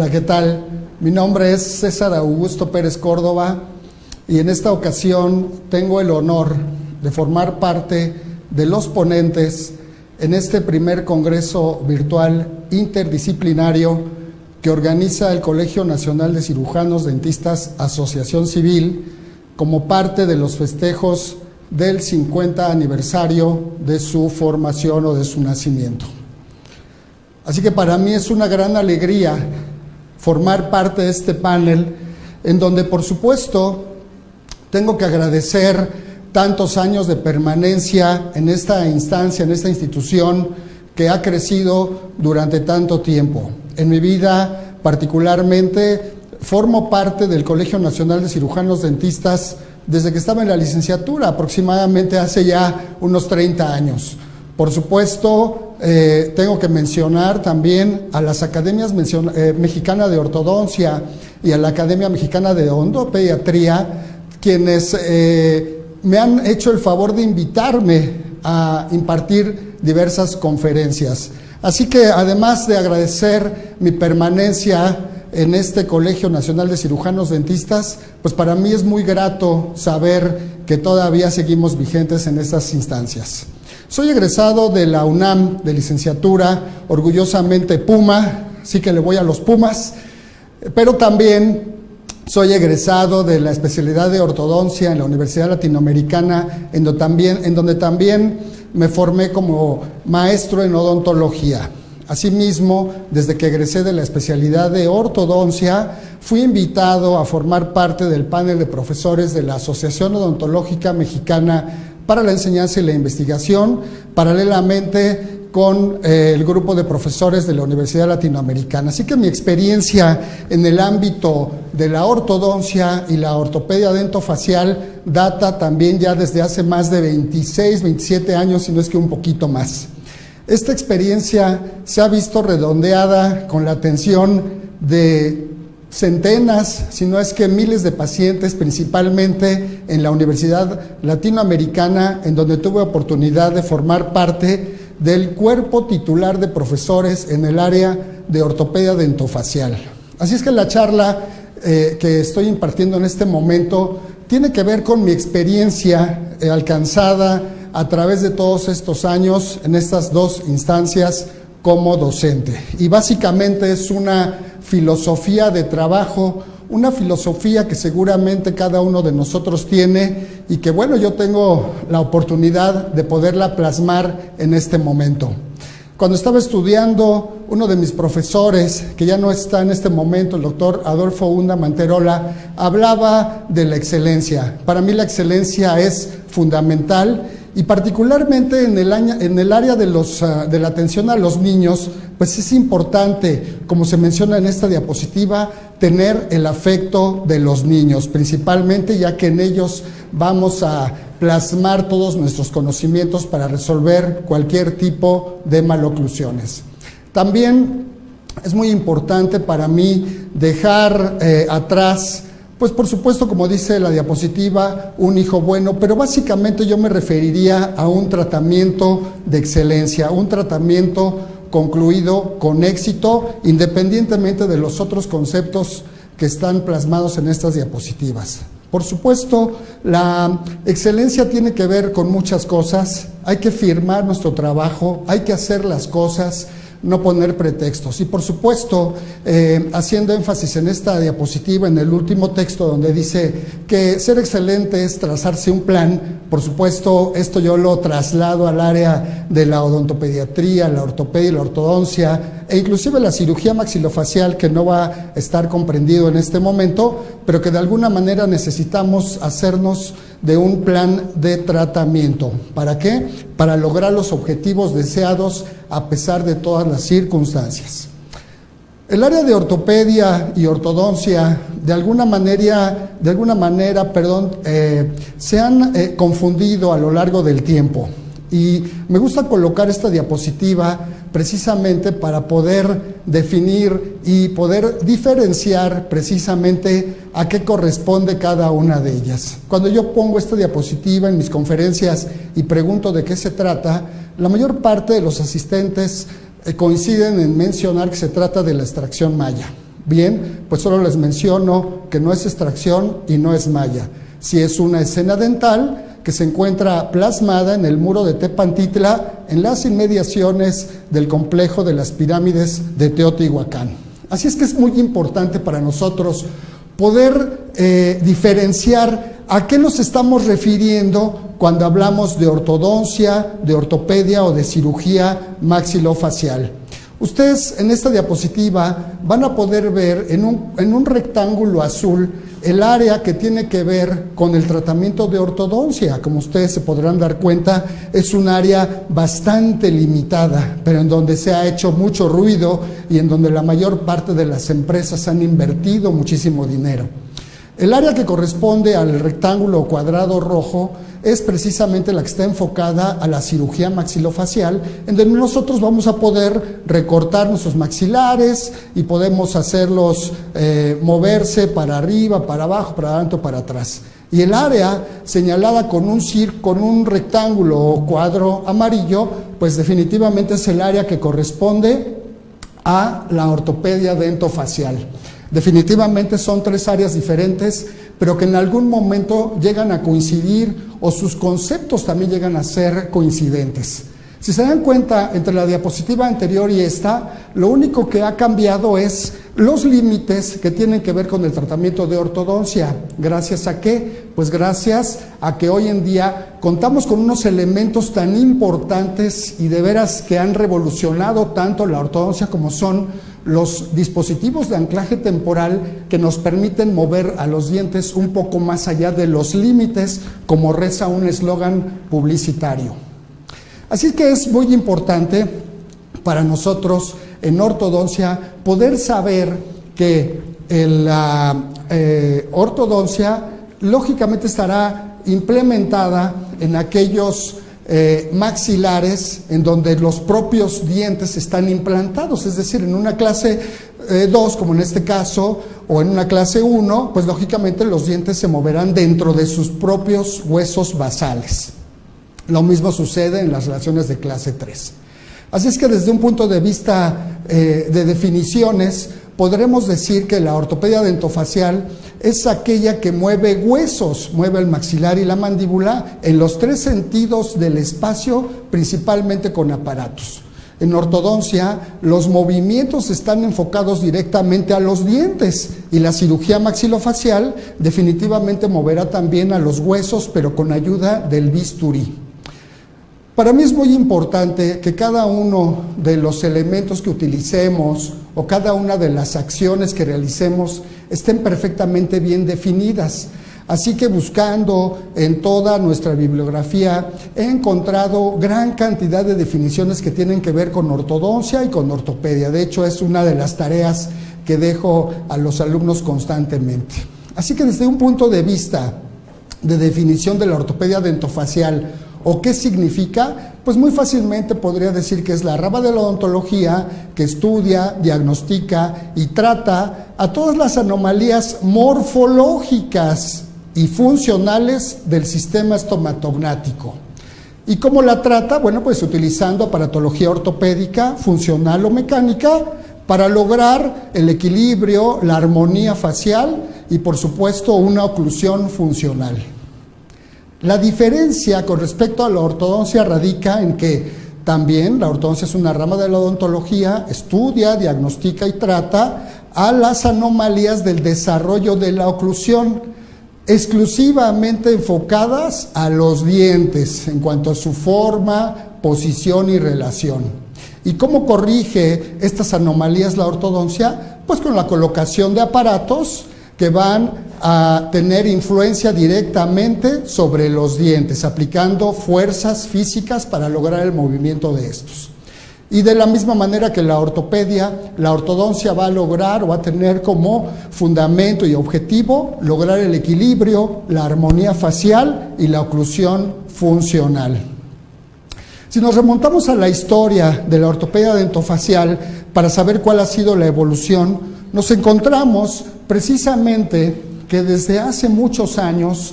Hola, ¿qué tal? Mi nombre es César Augusto Pérez Córdoba y en esta ocasión tengo el honor de formar parte de los ponentes en este primer congreso virtual interdisciplinario que organiza el Colegio Nacional de Cirujanos Dentistas Asociación Civil como parte de los festejos del 50 aniversario de su formación o de su nacimiento. Así que para mí es una gran alegría formar parte de este panel en donde, por supuesto, tengo que agradecer tantos años de permanencia en esta instancia, en esta institución que ha crecido durante tanto tiempo. En mi vida, particularmente, formo parte del Colegio Nacional de Cirujanos Dentistas desde que estaba en la licenciatura, aproximadamente hace ya unos 30 años. Por supuesto, tengo que mencionar también a las Academias Mexicana de Ortodoncia y a la Academia Mexicana de Odontopediatría, quienes me han hecho el favor de invitarme a impartir diversas conferencias. Así que, además de agradecer mi permanencia en este Colegio Nacional de Cirujanos Dentistas, pues para mí es muy grato saber que todavía seguimos vigentes en estas instancias. Soy egresado de la UNAM de licenciatura, orgullosamente Puma, sí que le voy a los Pumas, pero también soy egresado de la especialidad de ortodoncia en la Universidad Latinoamericana, en donde también me formé como maestro en odontología. Asimismo, desde que egresé de la especialidad de ortodoncia, fui invitado a formar parte del panel de profesores de la Asociación Odontológica Mexicana para la Enseñanza y la Investigación, paralelamente con el grupo de profesores de la Universidad Latinoamericana. Así que mi experiencia en el ámbito de la ortodoncia y la ortopedia dentofacial data también ya desde hace más de 26, 27 años, si no es que un poquito más. Esta experiencia se ha visto redondeada con la atención de centenas, si no es que miles de pacientes, principalmente en la Universidad Latinoamericana, en donde tuve oportunidad de formar parte del cuerpo titular de profesores en el área de ortopedia dentofacial. Así es que la charla que estoy impartiendo en este momento tiene que ver con mi experiencia alcanzada a través de todos estos años en estas dos instancias como docente. Y básicamente es una filosofía de trabajo, una filosofía que seguramente cada uno de nosotros tiene y que, bueno, yo tengo la oportunidad de poderla plasmar en este momento. Cuando estaba estudiando, uno de mis profesores, que ya no está en este momento, el doctor Adolfo Unda Manterola, hablaba de la excelencia. Para mí la excelencia es fundamental y particularmente en el área de la atención a los niños, pues es importante, como se menciona en esta diapositiva, tener el afecto de los niños, principalmente ya que en ellos vamos a plasmar todos nuestros conocimientos para resolver cualquier tipo de maloclusiones. También es muy importante para mí dejar atrás, pues por supuesto, como dice la diapositiva, un hijo bueno, pero básicamente yo me referiría a un tratamiento de excelencia, un tratamiento concluido con éxito, independientemente de los otros conceptos que están plasmados en estas diapositivas. Por supuesto, la excelencia tiene que ver con muchas cosas, hay que firmar nuestro trabajo, hay que hacer las cosas, no poner pretextos. Y por supuesto, haciendo énfasis en esta diapositiva, en el último texto donde dice que ser excelente es trazarse un plan, por supuesto, esto yo lo traslado al área de la odontopediatría, la ortopedia y la ortodoncia, e inclusive la cirugía maxilofacial, que no va a estar comprendido en este momento, pero que de alguna manera necesitamos hacernos de un plan de tratamiento. ¿Para qué? Para lograr los objetivos deseados a pesar de todas las circunstancias. El área de ortopedia y ortodoncia de alguna manera, se han confundido a lo largo del tiempo. Y me gusta colocar esta diapositiva precisamente para poder definir y poder diferenciar precisamente a qué corresponde cada una de ellas. Cuando yo pongo esta diapositiva en mis conferencias y pregunto de qué se trata, la mayor parte de los asistentes coinciden en mencionar que se trata de la extracción maya. Bien, pues solo les menciono que no es extracción y no es malla. Sí es una escena dental que se encuentra plasmada en el muro de Tepantitla, en las inmediaciones del complejo de las pirámides de Teotihuacán. Así es que es muy importante para nosotros poder diferenciar a qué nos estamos refiriendo cuando hablamos de ortodoncia, de ortopedia o de cirugía maxilofacial. Ustedes en esta diapositiva van a poder ver en un rectángulo azul el área que tiene que ver con el tratamiento de ortodoncia. Como ustedes se podrán dar cuenta, es un área bastante limitada, pero en donde se ha hecho mucho ruido y en donde la mayor parte de las empresas han invertido muchísimo dinero. El área que corresponde al rectángulo cuadrado rojo es precisamente la que está enfocada a la cirugía maxilofacial, en donde nosotros vamos a poder recortar nuestros maxilares y podemos hacerlos moverse para arriba, para abajo, para adelante o para atrás. Y el área señalada con un rectángulo o cuadro amarillo, pues definitivamente es el área que corresponde a la ortopedia dentofacial. Definitivamente son tres áreas diferentes, pero que en algún momento llegan a coincidir o sus conceptos también llegan a ser coincidentes. Si se dan cuenta, entre la diapositiva anterior y esta, lo único que ha cambiado es los límites que tienen que ver con el tratamiento de ortodoncia. ¿Gracias a qué? Pues gracias a que hoy en día contamos con unos elementos tan importantes y de veras que han revolucionado tanto la ortodoncia como son los dispositivos de anclaje temporal que nos permiten mover a los dientes un poco más allá de los límites, como reza un eslogan publicitario. Así que es muy importante para nosotros en ortodoncia poder saber que la ortodoncia lógicamente estará implementada en aquellos maxilares en donde los propios dientes están implantados, es decir, en una clase 2, como en este caso, o en una clase 1, pues lógicamente los dientes se moverán dentro de sus propios huesos basales. Lo mismo sucede en las relaciones de clase 3. Así es que desde un punto de vista de definiciones, podremos decir que la ortopedia dentofacial es aquella que mueve huesos, mueve el maxilar y la mandíbula en los tres sentidos del espacio, principalmente con aparatos. En ortodoncia, los movimientos están enfocados directamente a los dientes y la cirugía maxilofacial definitivamente moverá también a los huesos, pero con ayuda del bisturí. Para mí es muy importante que cada uno de los elementos que utilicemos o cada una de las acciones que realicemos estén perfectamente bien definidas. Así que buscando en toda nuestra bibliografía he encontrado gran cantidad de definiciones que tienen que ver con ortodoncia y con ortopedia. De hecho, es una de las tareas que dejo a los alumnos constantemente. Así que desde un punto de vista de definición de la ortopedia dentofacial, ¿o qué significa? Pues muy fácilmente podría decir que es la rama de la odontología que estudia, diagnostica y trata a todas las anomalías morfológicas y funcionales del sistema estomatognático. ¿Y cómo la trata? Bueno, pues utilizando aparatología ortopédica, funcional o mecánica, para lograr el equilibrio, la armonía facial y, por supuesto, una oclusión funcional. La diferencia con respecto a la ortodoncia radica en que también la ortodoncia es una rama de la odontología, estudia, diagnostica y trata a las anomalías del desarrollo de la oclusión, exclusivamente enfocadas a los dientes en cuanto a su forma, posición y relación. ¿Y cómo corrige estas anomalías la ortodoncia? Pues con la colocación de aparatos que van a tener influencia directamente sobre los dientes, aplicando fuerzas físicas para lograr el movimiento de estos. Y de la misma manera que la ortopedia, la ortodoncia va a lograr o va a tener como fundamento y objetivo lograr el equilibrio, la armonía facial y la oclusión funcional. Si nos remontamos a la historia de la ortopedia dentofacial para saber cuál ha sido la evolución, nos encontramos precisamente que desde hace muchos años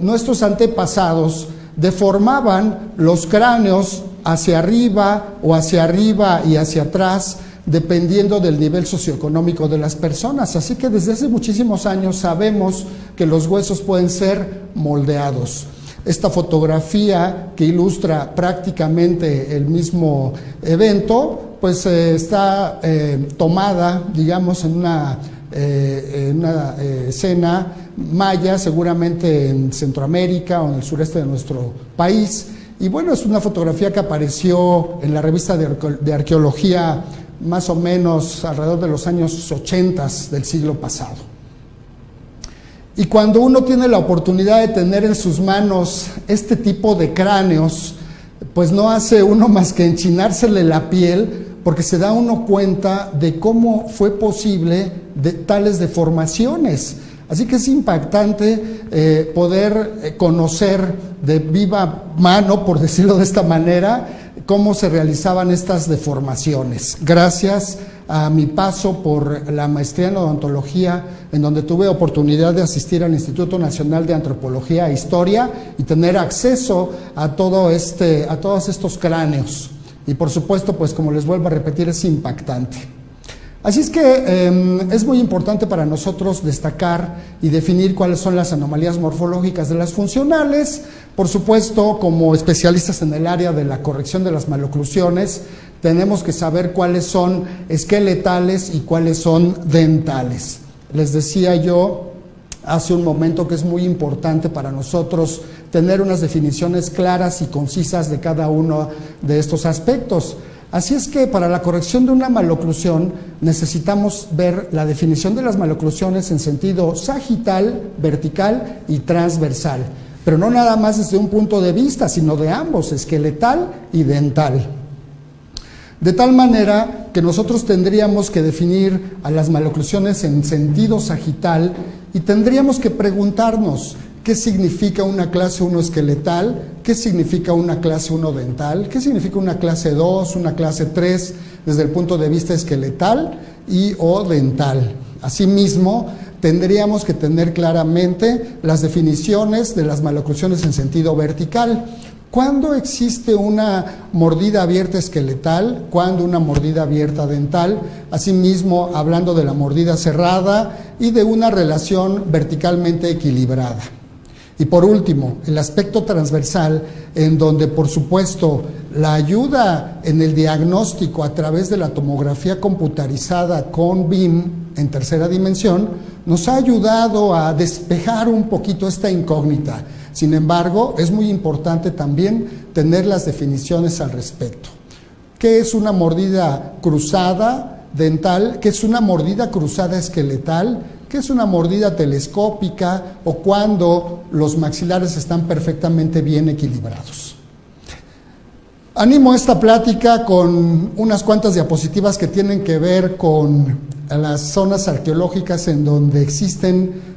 nuestros antepasados deformaban los cráneos hacia arriba y hacia atrás dependiendo del nivel socioeconómico de las personas. Así que desde hace muchísimos años sabemos que los huesos pueden ser moldeados. Esta fotografía que ilustra prácticamente el mismo evento, pues está tomada, digamos, en una escena maya, seguramente en Centroamérica o en el sureste de nuestro país. Y bueno, es una fotografía que apareció en la revista de arqueología más o menos alrededor de los años 80 del siglo pasado. Y cuando uno tiene la oportunidad de tener en sus manos este tipo de cráneos, pues no hace uno más que enchinársele la piel, porque se da uno cuenta de cómo fue posible tales deformaciones. Así que es impactante poder conocer de viva mano, por decirlo de esta manera, cómo se realizaban estas deformaciones. Gracias a mi paso por la maestría en odontología, en donde tuve oportunidad de asistir al Instituto Nacional de Antropología e Historia y tener acceso a todos estos cráneos. Y por supuesto, pues como les vuelvo a repetir, es impactante. Así es que es muy importante para nosotros destacar y definir cuáles son las anomalías morfológicas de las funcionales. Por supuesto, como especialistas en el área de la corrección de las maloclusiones, tenemos que saber cuáles son esqueletales y cuáles son dentales. Les decía yo hace un momento que es muy importante para nosotros tener unas definiciones claras y concisas de cada uno de estos aspectos. Así es que para la corrección de una maloclusión necesitamos ver la definición de las maloclusiones en sentido sagital, vertical y transversal, pero no nada más desde un punto de vista, sino de ambos, esqueletal y dental. De tal manera que nosotros tendríamos que definir a las maloclusiones en sentido sagital y tendríamos que preguntarnos qué significa una clase 1 esqueletal, qué significa una clase 1 dental, qué significa una clase 2, una clase 3 desde el punto de vista esqueletal y o dental. Asimismo, tendríamos que tener claramente las definiciones de las maloclusiones en sentido vertical. ¿Cuándo existe una mordida abierta esqueletal? ¿Cuándo una mordida abierta dental? Asimismo, hablando de la mordida cerrada y de una relación verticalmente equilibrada. Y por último, el aspecto transversal, en donde por supuesto la ayuda en el diagnóstico a través de la tomografía computarizada con BIM en tercera dimensión, nos ha ayudado a despejar un poquito esta incógnita. Sin embargo, es muy importante también tener las definiciones al respecto. ¿Qué es una mordida cruzada dental? ¿Qué es una mordida cruzada esqueletal? ¿Qué es una mordida telescópica? O cuando los maxilares están perfectamente bien equilibrados. Animo esta plática con unas cuantas diapositivas que tienen que ver con las zonas arqueológicas en donde existen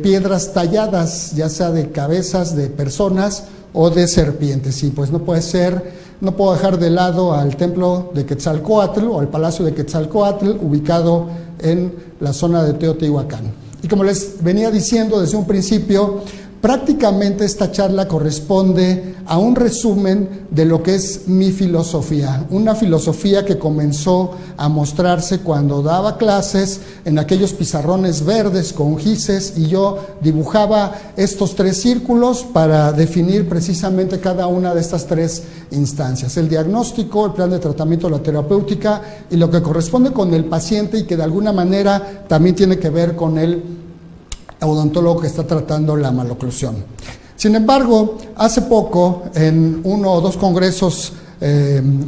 piedras talladas, ya sea de cabezas de personas o de serpientes. Y pues no puedo dejar de lado al templo de Quetzalcóatl o al palacio de Quetzalcóatl, ubicado en la zona de Teotihuacán. Y como les venía diciendo desde un principio, prácticamente esta charla corresponde a un resumen de lo que es mi filosofía, una filosofía que comenzó a mostrarse cuando daba clases en aquellos pizarrones verdes con gises y yo dibujaba estos 3 círculos para definir precisamente cada una de estas 3 instancias: el diagnóstico, el plan de tratamiento, la terapéutica y lo que corresponde con el paciente y que de alguna manera también tiene que ver con el odontólogo que está tratando la maloclusión. Sin embargo, hace poco, en 1 o 2 congresos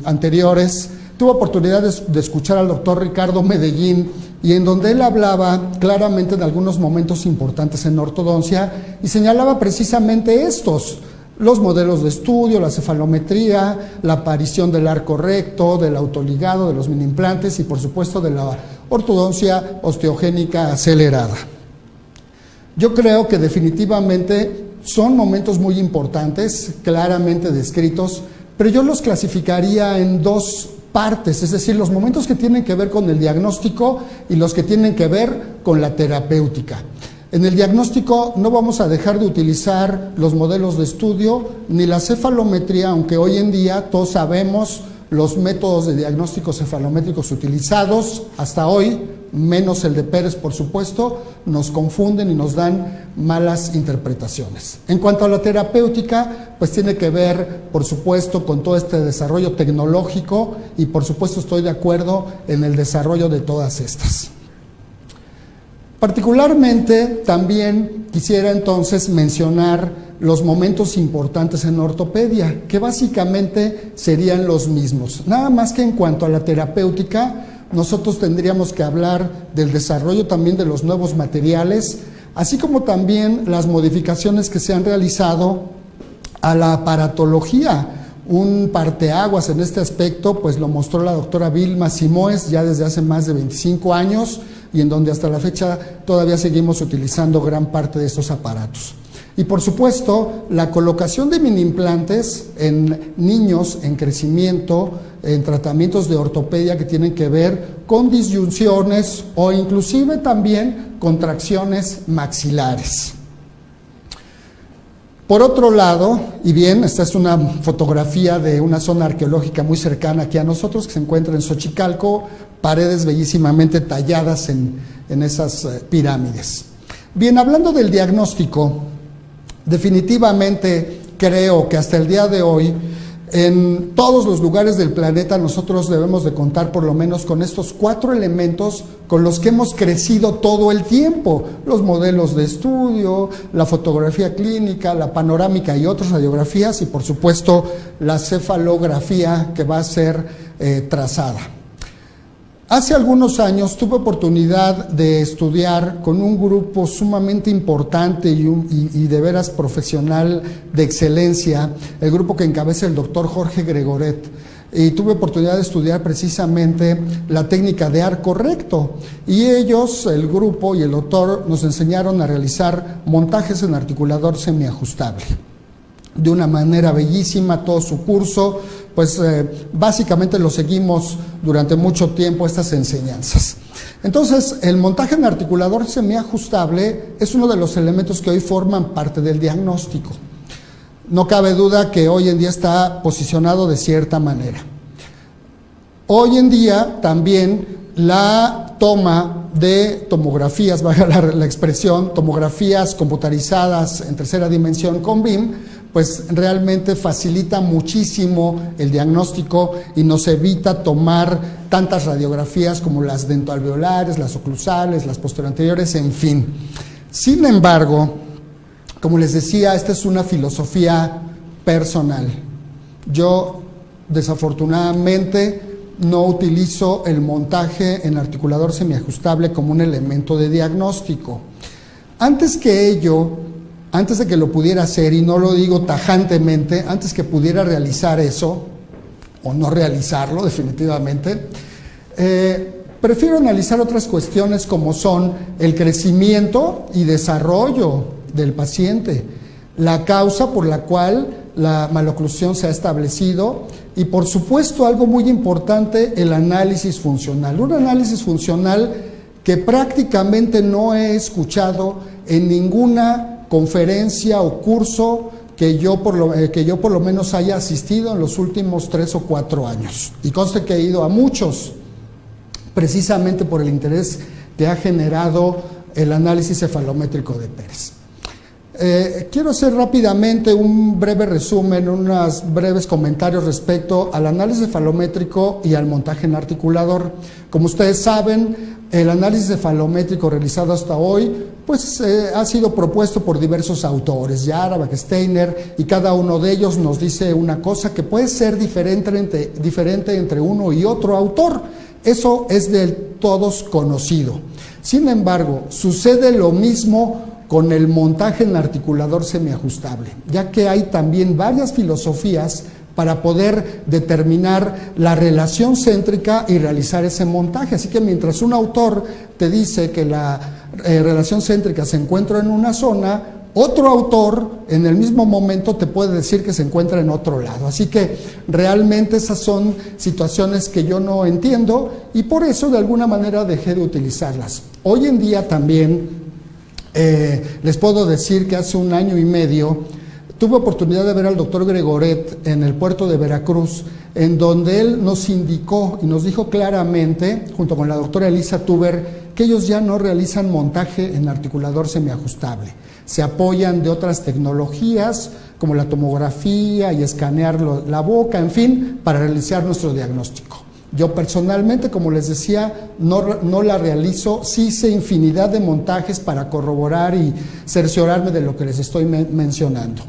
anteriores, tuve oportunidad de escuchar al doctor Ricardo Medellín, y en donde él hablaba claramente de algunos momentos importantes en ortodoncia y señalaba precisamente estos: los modelos de estudio, la cefalometría, la aparición del arco recto, del autoligado, de los mini implantes y por supuesto de la ortodoncia osteogénica acelerada. Yo creo que definitivamente son momentos muy importantes, claramente descritos, pero yo los clasificaría en 2 partes, es decir, los momentos que tienen que ver con el diagnóstico y los que tienen que ver con la terapéutica. En el diagnóstico no vamos a dejar de utilizar los modelos de estudio ni la cefalometría, aunque hoy en día todos sabemos los métodos de diagnóstico cefalométricos utilizados hasta hoy, menos el de Pérez, por supuesto, nos confunden y nos dan malas interpretaciones. En cuanto a la terapéutica, pues tiene que ver, por supuesto, con todo este desarrollo tecnológico y, por supuesto, estoy de acuerdo en el desarrollo de todas estas. Particularmente, también quisiera entonces mencionar los momentos importantes en ortopedia, que básicamente serían los mismos. Nada más que en cuanto a la terapéutica, nosotros tendríamos que hablar del desarrollo también de los nuevos materiales, así como también las modificaciones que se han realizado a la aparatología. Un parteaguas en este aspecto, pues lo mostró la doctora Vilma Simoes ya desde hace más de 25 años y en donde hasta la fecha todavía seguimos utilizando gran parte de estos aparatos. Y por supuesto, la colocación de mini implantes en niños en crecimiento, en tratamientos de ortopedia que tienen que ver con disyunciones o inclusive también contracciones maxilares. Por otro lado, y bien, esta es una fotografía de una zona arqueológica muy cercana aquí a nosotros, que se encuentra en Xochicalco, paredes bellísimamente talladas en esas pirámides. Bien, hablando del diagnóstico, definitivamente creo que hasta el día de hoy, en todos los lugares del planeta nosotros debemos de contar por lo menos con estos 4 elementos con los que hemos crecido todo el tiempo: los modelos de estudio, la fotografía clínica, la panorámica y otras radiografías y por supuesto la cefalografía que va a ser trazada. Hace algunos años tuve oportunidad de estudiar con un grupo sumamente importante y de veras profesional de excelencia, el grupo que encabeza el doctor Jorge Gregoret, y tuve oportunidad de estudiar precisamente la técnica de arco recto, y ellos, el grupo y el doctor, nos enseñaron a realizar montajes en articulador semiajustable. De una manera bellísima, todo su curso, pues básicamente lo seguimos durante mucho tiempo estas enseñanzas. Entonces, el montaje en articulador semiajustable es uno de los elementos que hoy forman parte del diagnóstico. No cabe duda que hoy en día está posicionado de cierta manera. Hoy en día también la toma de tomografías, valga la expresión, tomografías computarizadas en tercera dimensión con BIM, pues realmente facilita muchísimo el diagnóstico y nos evita tomar tantas radiografías como las dentoalveolares, las oclusales, las posteriores, en fin. Sin embargo, como les decía, esta es una filosofía personal. Yo, desafortunadamente, no utilizo el montaje en articulador semiajustable como un elemento de diagnóstico. Antes de que lo pudiera hacer, y no lo digo tajantemente, antes que pudiera realizar eso, o no realizarlo definitivamente, prefiero analizar otras cuestiones como son el crecimiento y desarrollo del paciente, la causa por la cual la maloclusión se ha establecido y, por supuesto, algo muy importante, el análisis funcional. Un análisis funcional que prácticamente no he escuchado en ninguna conferencia o curso que yo por lo menos haya asistido en los últimos 3 o 4 años. Y conste que he ido a muchos, precisamente por el interés que ha generado el análisis cefalométrico de Pérez. Quiero hacer rápidamente un breve resumen, unos breves comentarios respecto al análisis cefalométrico y al montaje en articulador. Como ustedes saben, el análisis cefalométrico realizado hasta hoy pues ha sido propuesto por diversos autores, Yarabak, Steiner, y cada uno de ellos nos dice una cosa que puede ser diferente entre uno y otro autor. Eso es de todos conocido. Sin embargo, sucede lo mismo con el montaje en articulador semiajustable, ya que hay también varias filosofías para poder determinar la relación céntrica y realizar ese montaje. Así que mientras un autor te dice que la relación céntrica se encuentra en una zona, otro autor en el mismo momento te puede decir que se encuentra en otro lado. Así que realmente esas son situaciones que yo no entiendo y por eso de alguna manera dejé de utilizarlas. Hoy en día también les puedo decir que hace 1 año y medio tuve oportunidad de ver al doctor Gregoret en el puerto de Veracruz en donde él nos indicó y nos dijo claramente, junto con la doctora Elisa Tuber, que ellos ya no realizan montaje en articulador semiajustable. Se apoyan de otras tecnologías como la tomografía y escanear la boca, en fin, para realizar nuestro diagnóstico. Yo personalmente, como les decía, no la realizo, sí hice infinidad de montajes para corroborar y cerciorarme de lo que les estoy mencionando.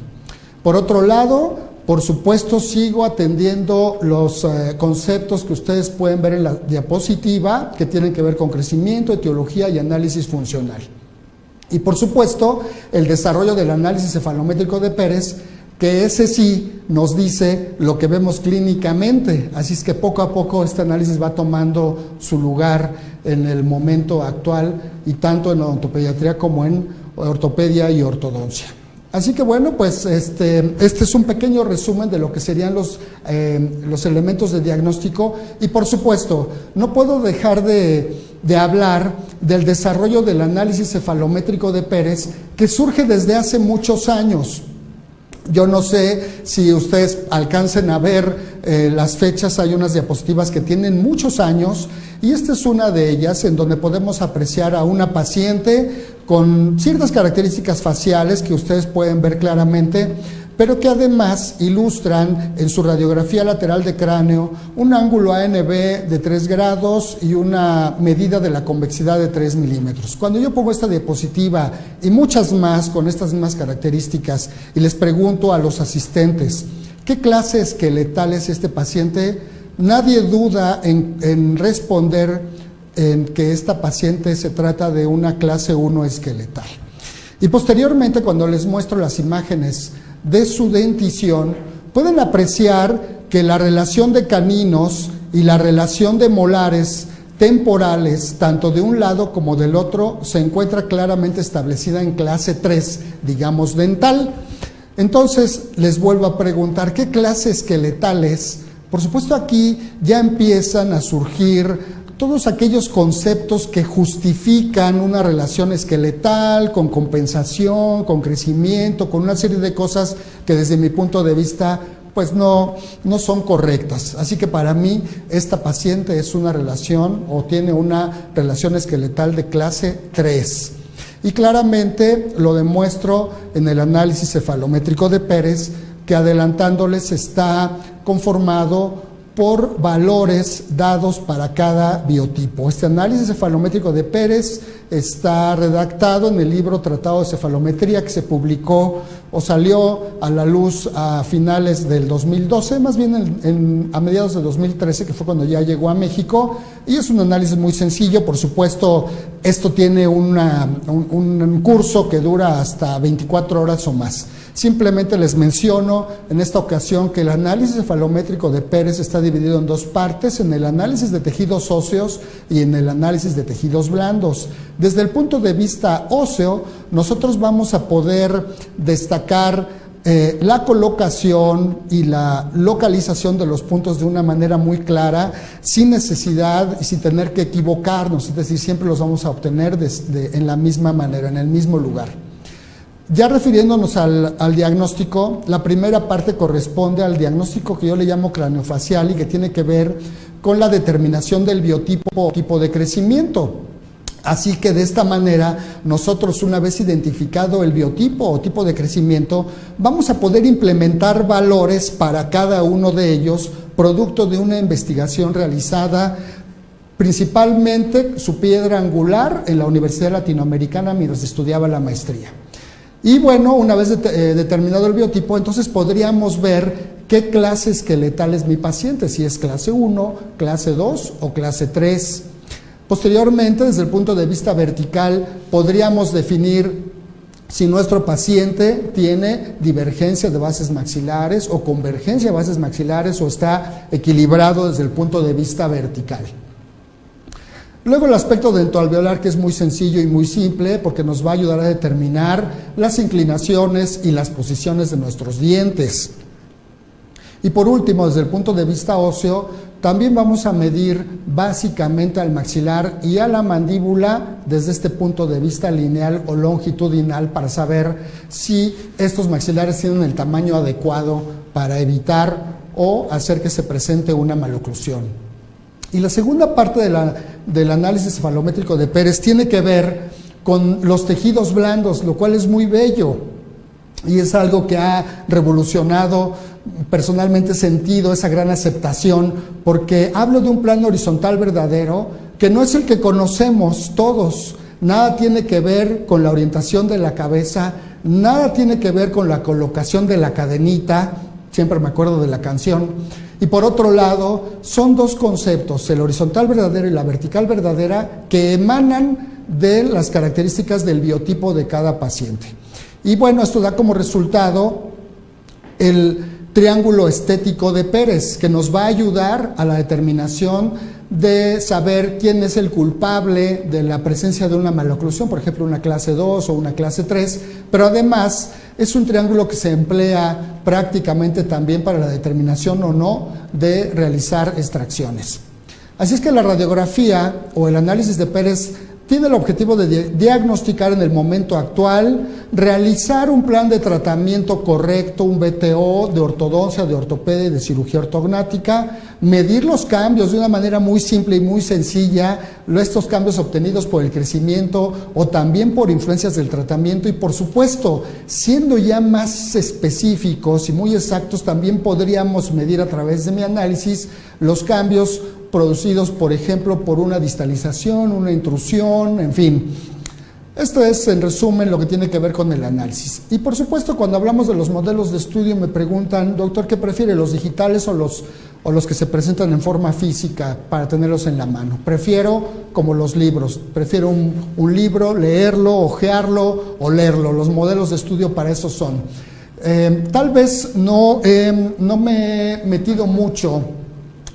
Por otro lado, por supuesto, sigo atendiendo los conceptos que ustedes pueden ver en la diapositiva, que tienen que ver con crecimiento, etiología y análisis funcional. Y por supuesto, el desarrollo del análisis cefalométrico de Pérez, que ese sí nos dice lo que vemos clínicamente. Así es que poco a poco este análisis va tomando su lugar en el momento actual, y tanto en odontopediatría como en ortopedia y ortodoncia. Así que bueno, pues este es un pequeño resumen de lo que serían los elementos de diagnóstico, y por supuesto no puedo dejar de hablar del desarrollo del análisis cefalométrico de Pérez, que surge desde hace muchos años. Yo no sé si ustedes alcancen a ver las fechas, hay unas diapositivas que tienen muchos años, y esta es una de ellas, en donde podemos apreciar a una paciente con ciertas características faciales que ustedes pueden ver claramente, pero que además ilustran en su radiografía lateral de cráneo un ángulo ANB de 3 grados y una medida de la convexidad de 3 milímetros. Cuando yo pongo esta diapositiva y muchas más con estas mismas características y les pregunto a los asistentes, ¿qué clase esqueletal es este paciente?, nadie duda en responder en que esta paciente se trata de una clase 1 esqueletal. Y posteriormente, cuando les muestro las imágenes de su dentición, pueden apreciar que la relación de caninos y la relación de molares temporales, tanto de un lado como del otro, se encuentra claramente establecida en clase 3, digamos dental. Entonces, les vuelvo a preguntar, ¿qué clase esqueletal es? Por supuesto, aquí ya empiezan a surgir todos aquellos conceptos que justifican una relación esqueletal, con compensación, con crecimiento, con una serie de cosas que desde mi punto de vista pues no son correctas. Así que para mí esta paciente es una relación o tiene una relación esqueletal de clase 3. Y claramente lo demuestro en el análisis cefalométrico de Pérez, que adelantándoles está conformado por valores dados para cada biotipo. Este análisis cefalométrico de Pérez está redactado en el libro Tratado de Cefalometría, que se publicó o salió a la luz a finales del 2012, más bien a mediados de 2013, que fue cuando ya llegó a México, y es un análisis muy sencillo. Por supuesto, esto tiene un curso que dura hasta 24 horas o más. Simplemente les menciono en esta ocasión que el análisis cefalométrico de Pérez está dividido en dos partes, en el análisis de tejidos óseos y en el análisis de tejidos blandos. Desde el punto de vista óseo, nosotros vamos a poder destacar la colocación y la localización de los puntos de una manera muy clara, sin necesidad y sin tener que equivocarnos, es decir, siempre los vamos a obtener en la misma manera, en el mismo lugar. Ya refiriéndonos al diagnóstico, la primera parte corresponde al diagnóstico que yo le llamo craneofacial y que tiene que ver con la determinación del biotipo o tipo de crecimiento. Así que de esta manera, nosotros, una vez identificado el biotipo o tipo de crecimiento, vamos a poder implementar valores para cada uno de ellos, producto de una investigación realizada principalmente su piedra angular en la Universidad Latinoamericana mientras estudiaba la maestría. Y bueno, una vez determinado el biotipo, entonces podríamos ver qué clase esqueletal es mi paciente, si es clase 1, clase 2 o clase 3. Posteriormente, desde el punto de vista vertical, podríamos definir si nuestro paciente tiene divergencia de bases maxilares o convergencia de bases maxilares o está equilibrado desde el punto de vista vertical. Luego el aspecto dentoalveolar, que es muy sencillo y muy simple porque nos va a ayudar a determinar las inclinaciones y las posiciones de nuestros dientes. Y por último, desde el punto de vista óseo, también vamos a medir básicamente al maxilar y a la mandíbula desde este punto de vista lineal o longitudinal para saber si estos maxilares tienen el tamaño adecuado para evitar o hacer que se presente una maloclusión. Y la segunda parte del análisis cefalométrico de Pérez tiene que ver con los tejidos blandos, lo cual es muy bello y es algo que ha revolucionado, personalmente he sentido esa gran aceptación, porque hablo de un plano horizontal verdadero que no es el que conocemos todos. Nada tiene que ver con la orientación de la cabeza, nada tiene que ver con la colocación de la cadenita, siempre me acuerdo de la canción. Y por otro lado, son dos conceptos, el horizontal verdadero y la vertical verdadera, que emanan de las características del biotipo de cada paciente. Y bueno, esto da como resultado el triángulo estético de Pérez, que nos va a ayudar a la determinación de saber quién es el culpable de la presencia de una maloclusión, por ejemplo, una clase 2 o una clase 3, pero además es un triángulo que se emplea prácticamente también para la determinación o no de realizar extracciones. Así es que la radiografía o el análisis de Pérez tiene el objetivo de diagnosticar en el momento actual, realizar un plan de tratamiento correcto, un BTO de ortodoncia, de ortopedia y de cirugía ortognática, medir los cambios de una manera muy simple y muy sencilla, estos cambios obtenidos por el crecimiento o también por influencias del tratamiento y por supuesto, siendo ya más específicos y muy exactos, también podríamos medir a través de mi análisis los cambios producidos, por ejemplo, por una distalización, una intrusión, en fin. Esto es, en resumen, lo que tiene que ver con el análisis. Y, por supuesto, cuando hablamos de los modelos de estudio, me preguntan, doctor, ¿qué prefiere, los digitales o los que se presentan en forma física para tenerlos en la mano? Prefiero, como los libros, prefiero un libro, leerlo, hojearlo o leerlo. Los modelos de estudio para eso son. Tal vez no me he metido mucho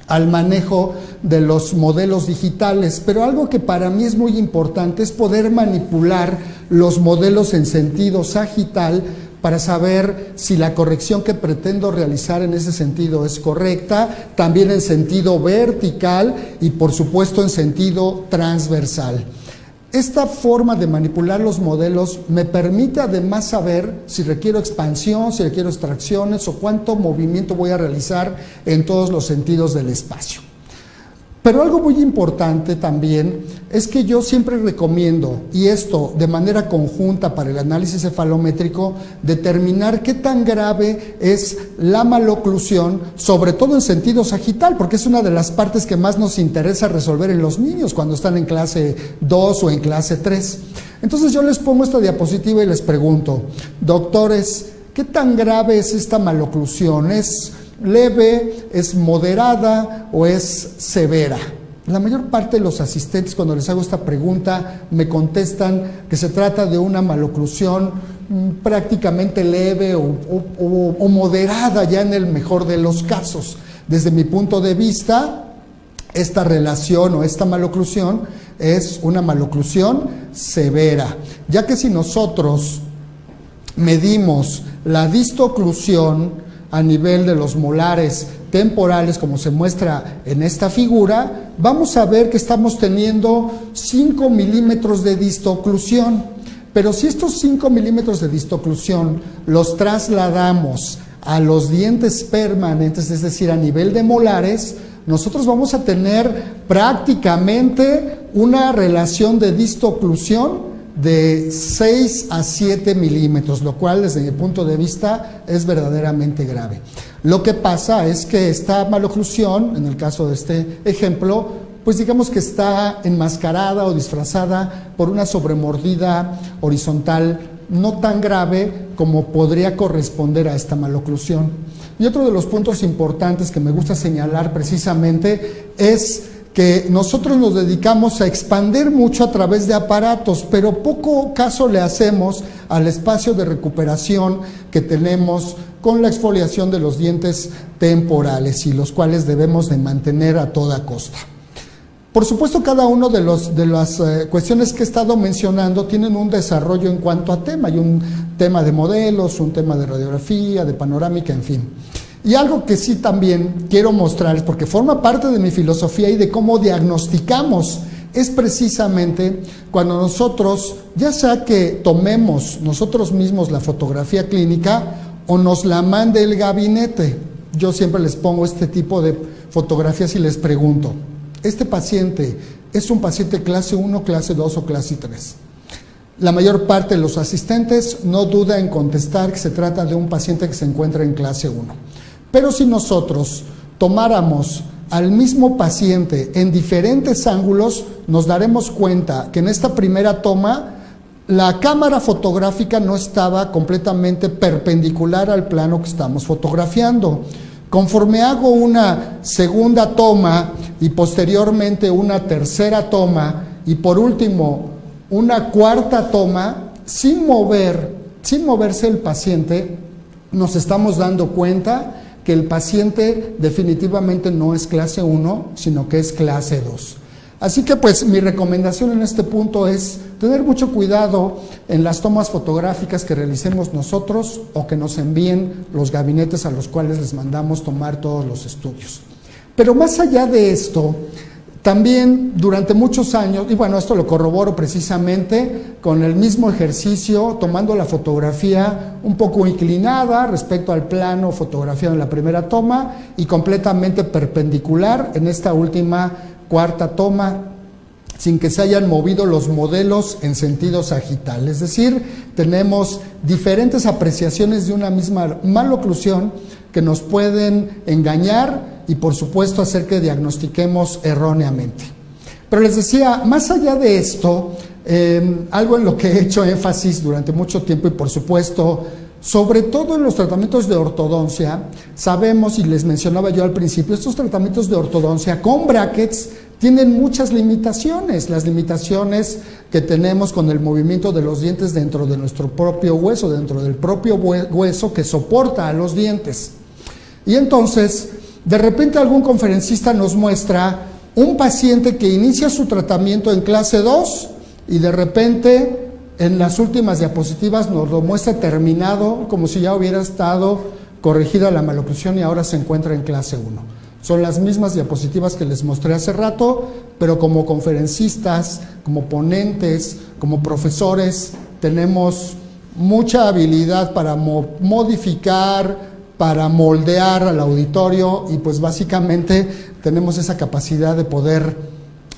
al manejo de los modelos digitales, pero algo que para mí es muy importante es poder manipular los modelos en sentido sagital para saber si la corrección que pretendo realizar en ese sentido es correcta, también en sentido vertical y por supuesto en sentido transversal. Esta forma de manipular los modelos me permite además saber si requiero expansión, si requiero extracciones o cuánto movimiento voy a realizar en todos los sentidos del espacio. Pero algo muy importante también es que yo siempre recomiendo, y esto de manera conjunta para el análisis cefalométrico, determinar qué tan grave es la maloclusión, sobre todo en sentido sagital, porque es una de las partes que más nos interesa resolver en los niños cuando están en clase 2 o en clase 3. Entonces yo les pongo esta diapositiva y les pregunto, doctores, ¿qué tan grave es esta maloclusión? ¿Es leve, es moderada o es severa? La mayor parte de los asistentes, cuando les hago esta pregunta, me contestan que se trata de una maloclusión prácticamente leve o moderada, ya en el mejor de los casos. Desde mi punto de vista, esta relación o esta maloclusión es una maloclusión severa, ya que si nosotros medimos la distoclusión a nivel de los molares temporales, como se muestra en esta figura, vamos a ver que estamos teniendo 5 milímetros de distoclusión. Pero si estos 5 milímetros de distoclusión los trasladamos a los dientes permanentes, es decir, a nivel de molares, nosotros vamos a tener prácticamente una relación de distoclusión de 6 a 7 milímetros, lo cual desde mi punto de vista es verdaderamente grave. Lo que pasa es que esta maloclusión, en el caso de este ejemplo, pues digamos que está enmascarada o disfrazada por una sobremordida horizontal no tan grave como podría corresponder a esta maloclusión. Y otro de los puntos importantes que me gusta señalar precisamente es que nosotros nos dedicamos a expandir mucho a través de aparatos, pero poco caso le hacemos al espacio de recuperación que tenemos con la exfoliación de los dientes temporales y los cuales debemos de mantener a toda costa. Por supuesto, cada uno de las cuestiones que he estado mencionando tienen un desarrollo en cuanto a tema. Hay un tema de modelos, un tema de radiografía, de panorámica, en fin. Y algo que sí también quiero mostrarles, porque forma parte de mi filosofía y de cómo diagnosticamos, es precisamente cuando nosotros, ya sea que tomemos nosotros mismos la fotografía clínica o nos la mande el gabinete. yo siempre les pongo este tipo de fotografías y les pregunto, ¿este paciente es un paciente clase 1, clase 2 o clase 3? La mayor parte de los asistentes no duda en contestar que se trata de un paciente que se encuentra en clase 1. Pero si nosotros tomáramos al mismo paciente en diferentes ángulos, nos daremos cuenta que en esta primera toma la cámara fotográfica no estaba completamente perpendicular al plano que estamos fotografiando. Conforme hago una segunda toma y posteriormente una tercera toma y por último una cuarta toma, sin moverse el paciente, nos estamos dando cuenta que el paciente definitivamente no es clase 1, sino que es clase 2. Así que pues mi recomendación en este punto es tener mucho cuidado en las tomas fotográficas que realicemos nosotros o que nos envíen los gabinetes a los cuales les mandamos tomar todos los estudios. Pero más allá de esto, también durante muchos años, y bueno, esto lo corroboro precisamente con el mismo ejercicio, tomando la fotografía un poco inclinada respecto al plano fotografiado en la primera toma y completamente perpendicular en esta última cuarta toma, sin que se hayan movido los modelos en sentido sagital. Es decir, tenemos diferentes apreciaciones de una misma maloclusión que nos pueden engañar y por supuesto hacer que diagnostiquemos erróneamente. Pero les decía, más allá de esto, algo en lo que he hecho énfasis durante mucho tiempo y por supuesto, sobre todo en los tratamientos de ortodoncia, sabemos y les mencionaba yo al principio, estos tratamientos de ortodoncia con brackets tienen muchas limitaciones, las limitaciones que tenemos con el movimiento de los dientes dentro de nuestro propio hueso, dentro del propio hueso que soporta a los dientes. Y entonces, de repente algún conferencista nos muestra un paciente que inicia su tratamiento en clase 2 y de repente en las últimas diapositivas nos lo muestra terminado, como si ya hubiera estado corregida la maloclusión y ahora se encuentra en clase 1. Son las mismas diapositivas que les mostré hace rato, pero como conferencistas, como ponentes, como profesores, tenemos mucha habilidad para modificar, para moldear al auditorio y pues básicamente tenemos esa capacidad de poder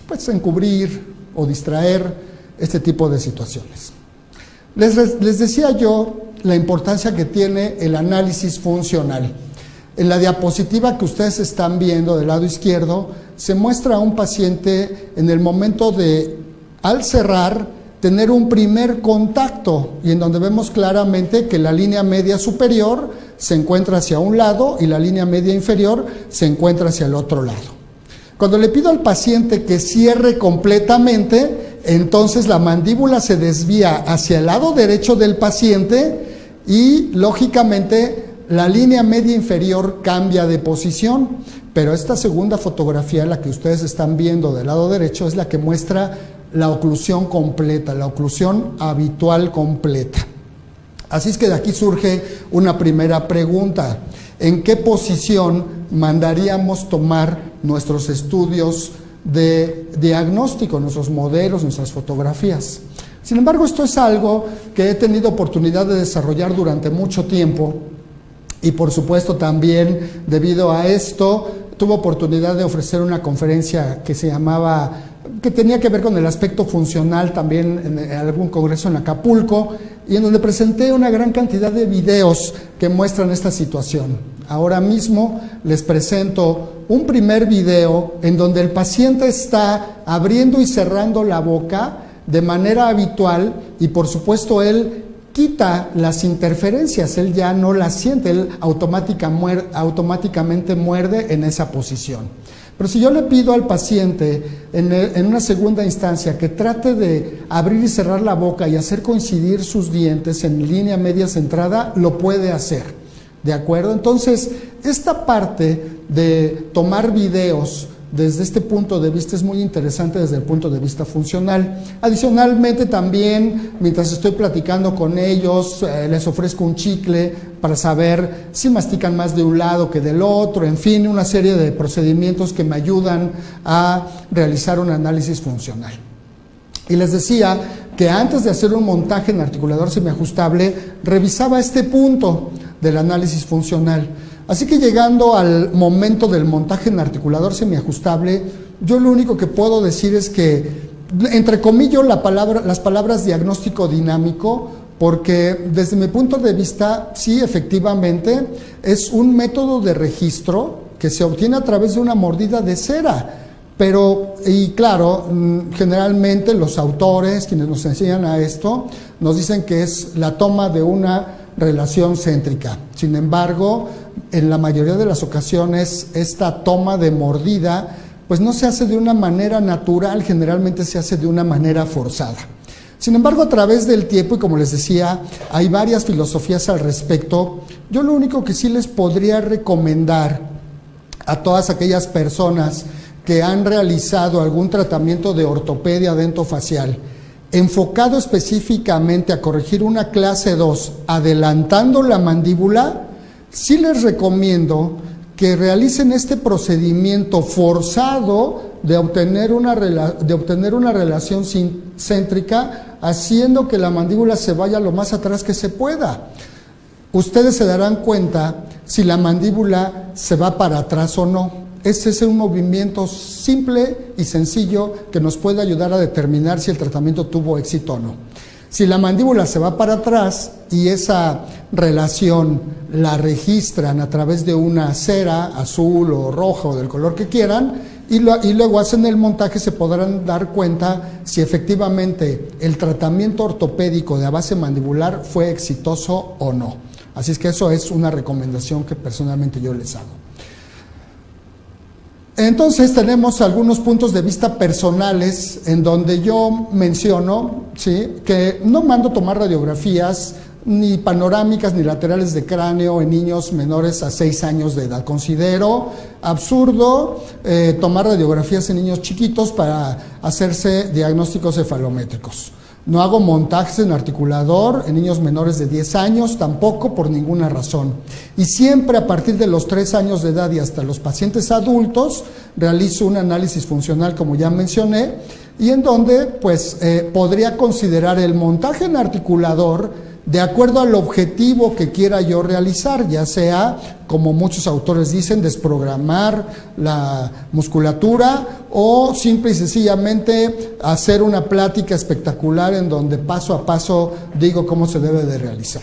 pues encubrir o distraer este tipo de situaciones. Les decía yo la importancia que tiene el análisis funcional. En la diapositiva que ustedes están viendo del lado izquierdo, se muestra a un paciente en el momento de, al cerrar, tener un primer contacto y en donde vemos claramente que la línea media superior se encuentra hacia un lado y la línea media inferior se encuentra hacia el otro lado. Cuando le pido al paciente que cierre completamente, entonces la mandíbula se desvía hacia el lado derecho del paciente y lógicamente la línea media inferior cambia de posición, pero esta segunda fotografía, la que ustedes están viendo del lado derecho, es la que muestra la oclusión completa, la oclusión habitual completa. Así es que de aquí surge una primera pregunta: ¿en qué posición mandaríamos tomar nuestros estudios de diagnóstico, nuestros modelos, nuestras fotografías? Sin embargo, esto es algo que he tenido oportunidad de desarrollar durante mucho tiempo y por supuesto también debido a esto tuve oportunidad de ofrecer una conferencia que tenía que ver con el aspecto funcional también en algún congreso en Acapulco y en donde presenté una gran cantidad de videos que muestran esta situación. Ahora mismo les presento un primer video en donde el paciente está abriendo y cerrando la boca de manera habitual y por supuesto él quita las interferencias, él ya no las siente, él automáticamente muerde en esa posición. Pero si yo le pido al paciente en una segunda instancia que trate de abrir y cerrar la boca y hacer coincidir sus dientes en línea media centrada, lo puede hacer, ¿de acuerdo? Entonces, esta parte de tomar videos desde este punto de vista es muy interesante desde el punto de vista funcional. Adicionalmente también, mientras estoy platicando con ellos, les ofrezco un chicle para saber si mastican más de un lado que del otro, en fin, una serie de procedimientos que me ayudan a realizar un análisis funcional. Y les decía que antes de hacer un montaje en articulador semiajustable, revisaba este punto del análisis funcional. Así que llegando al momento del montaje en articulador semiajustable, yo lo único que puedo decir es que, entrecomillo las palabras diagnóstico dinámico, porque desde mi punto de vista, sí, efectivamente, es un método de registro que se obtiene a través de una mordida de cera. Pero, y claro, generalmente los autores, quienes nos enseñan a esto, nos dicen que es la toma de una relación céntrica. Sin embargo, en la mayoría de las ocasiones, esta toma de mordida, pues no se hace de una manera natural, generalmente se hace de una manera forzada. Sin embargo, a través del tiempo, y como les decía, hay varias filosofías al respecto. Yo lo único que sí les podría recomendar a todas aquellas personas que han realizado algún tratamiento de ortopedia dentofacial, enfocado específicamente a corregir una clase 2, adelantando la mandíbula, sí les recomiendo que realicen este procedimiento forzado de obtener una relación céntrica, haciendo que la mandíbula se vaya lo más atrás que se pueda. Ustedes se darán cuenta si la mandíbula se va para atrás o no. Ese es un movimiento simple y sencillo que nos puede ayudar a determinar si el tratamiento tuvo éxito o no. Si la mandíbula se va para atrás y esa relación la registran a través de una cera azul o roja o del color que quieran, y luego hacen el montaje, se podrán dar cuenta si efectivamente el tratamiento ortopédico de base mandibular fue exitoso o no. Así es que eso es una recomendación que personalmente yo les hago. Entonces tenemos algunos puntos de vista personales en donde yo menciono, ¿sí?, que no mando tomar radiografías ni panorámicas ni laterales de cráneo en niños menores a 6 años de edad. Considero absurdo tomar radiografías en niños chiquitos para hacerse diagnósticos cefalométricos. No hago montajes en articulador en niños menores de 10 años, tampoco por ninguna razón. Y siempre a partir de los 3 años de edad y hasta los pacientes adultos, realizo un análisis funcional, como ya mencioné, y en donde pues podría considerar el montaje en articulador de acuerdo al objetivo que quiera yo realizar, ya sea, como muchos autores dicen, desprogramar la musculatura o simple y sencillamente hacer una plática espectacular en donde paso a paso digo cómo se debe de realizar.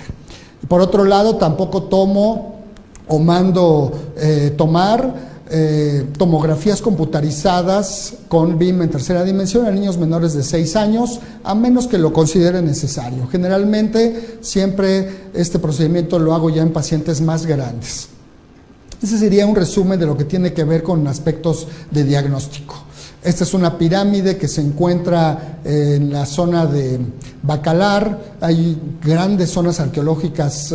Por otro lado, tampoco tomo o mando tomar tomografías computarizadas con BIM en tercera dimensión a niños menores de 6 años, a menos que lo considere necesario. Generalmente, siempre este procedimiento lo hago ya en pacientes más grandes. Ese sería un resumen de lo que tiene que ver con aspectos de diagnóstico. Esta es una pirámide que se encuentra en la zona de Bacalar. Hay grandes zonas arqueológicas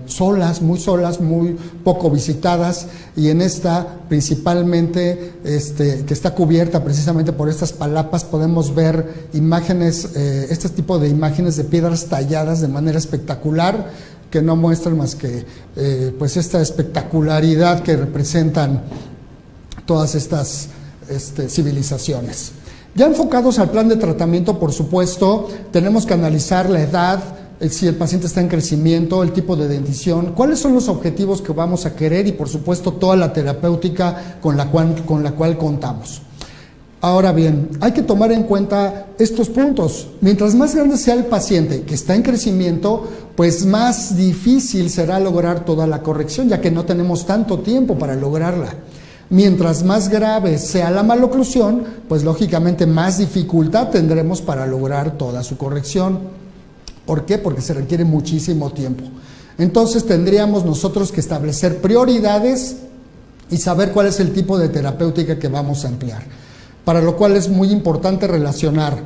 solas, muy poco visitadas, y en esta principalmente, que está cubierta precisamente por estas palapas, podemos ver imágenes, este tipo de imágenes de piedras talladas de manera espectacular, que no muestran más que pues esta espectacularidad que representan todas estas civilizaciones. Ya enfocados al plan de tratamiento, por supuesto, tenemos que analizar la edad, si el paciente está en crecimiento, el tipo de dentición, cuáles son los objetivos que vamos a querer y, por supuesto, toda la terapéutica con la cual contamos. Ahora bien, hay que tomar en cuenta estos puntos. Mientras más grande sea el paciente que está en crecimiento, pues más difícil será lograr toda la corrección, ya que no tenemos tanto tiempo para lograrla. Mientras más grave sea la maloclusión, pues lógicamente más dificultad tendremos para lograr toda su corrección. ¿Por qué? Porque se requiere muchísimo tiempo. Entonces tendríamos nosotros que establecer prioridades y saber cuál es el tipo de terapéutica que vamos a emplear. Para lo cual es muy importante relacionar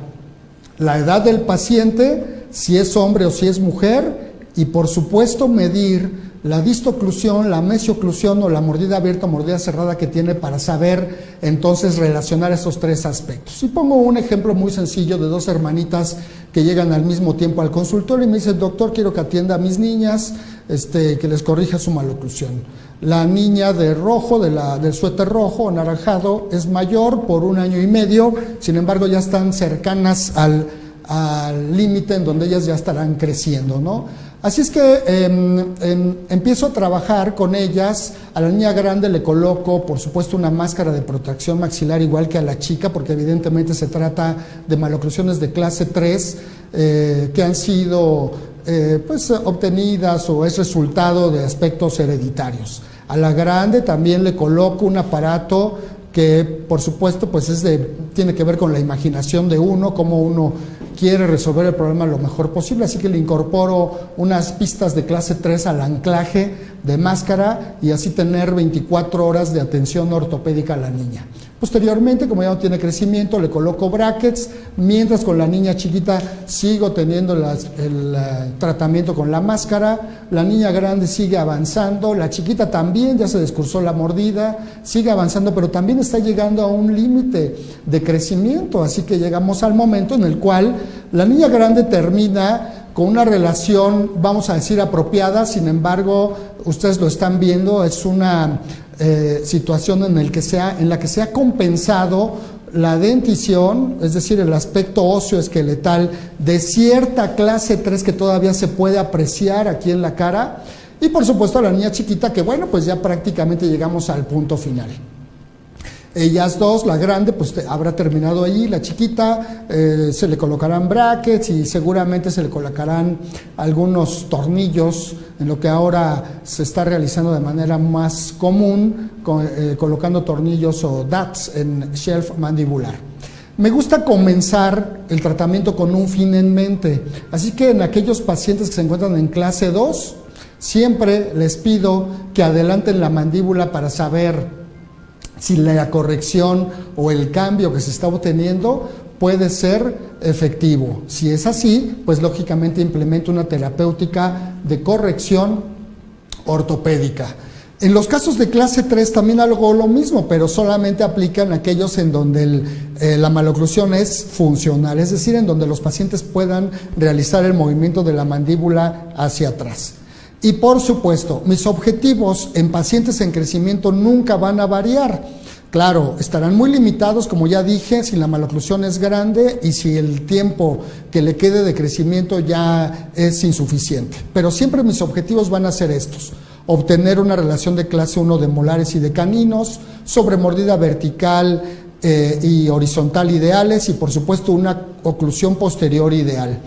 la edad del paciente, si es hombre o si es mujer, y por supuesto medir la distoclusión, la mesioclusión o la mordida abierta o mordida cerrada que tiene, para saber entonces relacionar esos 3 aspectos. Y pongo un ejemplo muy sencillo de 2 hermanitas que llegan al mismo tiempo al consultorio y me dicen: doctor, quiero que atienda a mis niñas, que les corrija su maloclusión. La niña de rojo, del suéter rojo o anaranjado, es mayor por 1 año y medio, sin embargo ya están cercanas al límite en donde ellas ya estarán creciendo, ¿no? Así es que empiezo a trabajar con ellas. A la niña grande le coloco, por supuesto, una máscara de protección maxilar igual que a la chica, porque evidentemente se trata de maloclusiones de clase 3 que han sido pues obtenidas o es resultado de aspectos hereditarios. A la grande también le coloco un aparato que por supuesto pues tiene que ver con la imaginación de uno, cómo uno quiere resolver el problema lo mejor posible, así que le incorporo unas pistas de clase 3 al anclaje de máscara y así tener 24 horas de atención ortopédica a la niña. Posteriormente, como ya no tiene crecimiento, le coloco brackets, mientras con la niña chiquita sigo teniendo el tratamiento con la máscara. La niña grande sigue avanzando, la chiquita también ya se descursó la mordida, sigue avanzando, pero también está llegando a un límite de crecimiento, así que llegamos al momento en el cual la niña grande termina con una relación, vamos a decir, apropiada. Sin embargo, ustedes lo están viendo, es una situación en la que se ha compensado la dentición, es decir, el aspecto óseo esqueletal de cierta clase 3 que todavía se puede apreciar aquí en la cara, y por supuesto a la niña chiquita que bueno, pues ya prácticamente llegamos al punto final. Ellas dos, la grande pues habrá terminado allí, la chiquita se le colocarán brackets y seguramente se le colocarán algunos tornillos en lo que ahora se está realizando de manera más común, colocando tornillos o DATs en shelf mandibular. Me gusta comenzar el tratamiento con un fin en mente, así que en aquellos pacientes que se encuentran en clase 2, siempre les pido que adelanten la mandíbula para saber si la corrección o el cambio que se está obteniendo puede ser efectivo. Si es así, pues lógicamente implemento una terapéutica de corrección ortopédica. En los casos de clase 3 también hago lo mismo, pero solamente aplican aquellos en donde la maloclusión es funcional, es decir, en donde los pacientes puedan realizar el movimiento de la mandíbula hacia atrás. Y por supuesto, mis objetivos en pacientes en crecimiento nunca van a variar. Claro, estarán muy limitados, como ya dije, si la maloclusión es grande y si el tiempo que le quede de crecimiento ya es insuficiente. Pero siempre mis objetivos van a ser estos: obtener una relación de clase 1 de molares y de caninos, sobremordida vertical y horizontal ideales y por supuesto una oclusión posterior ideal.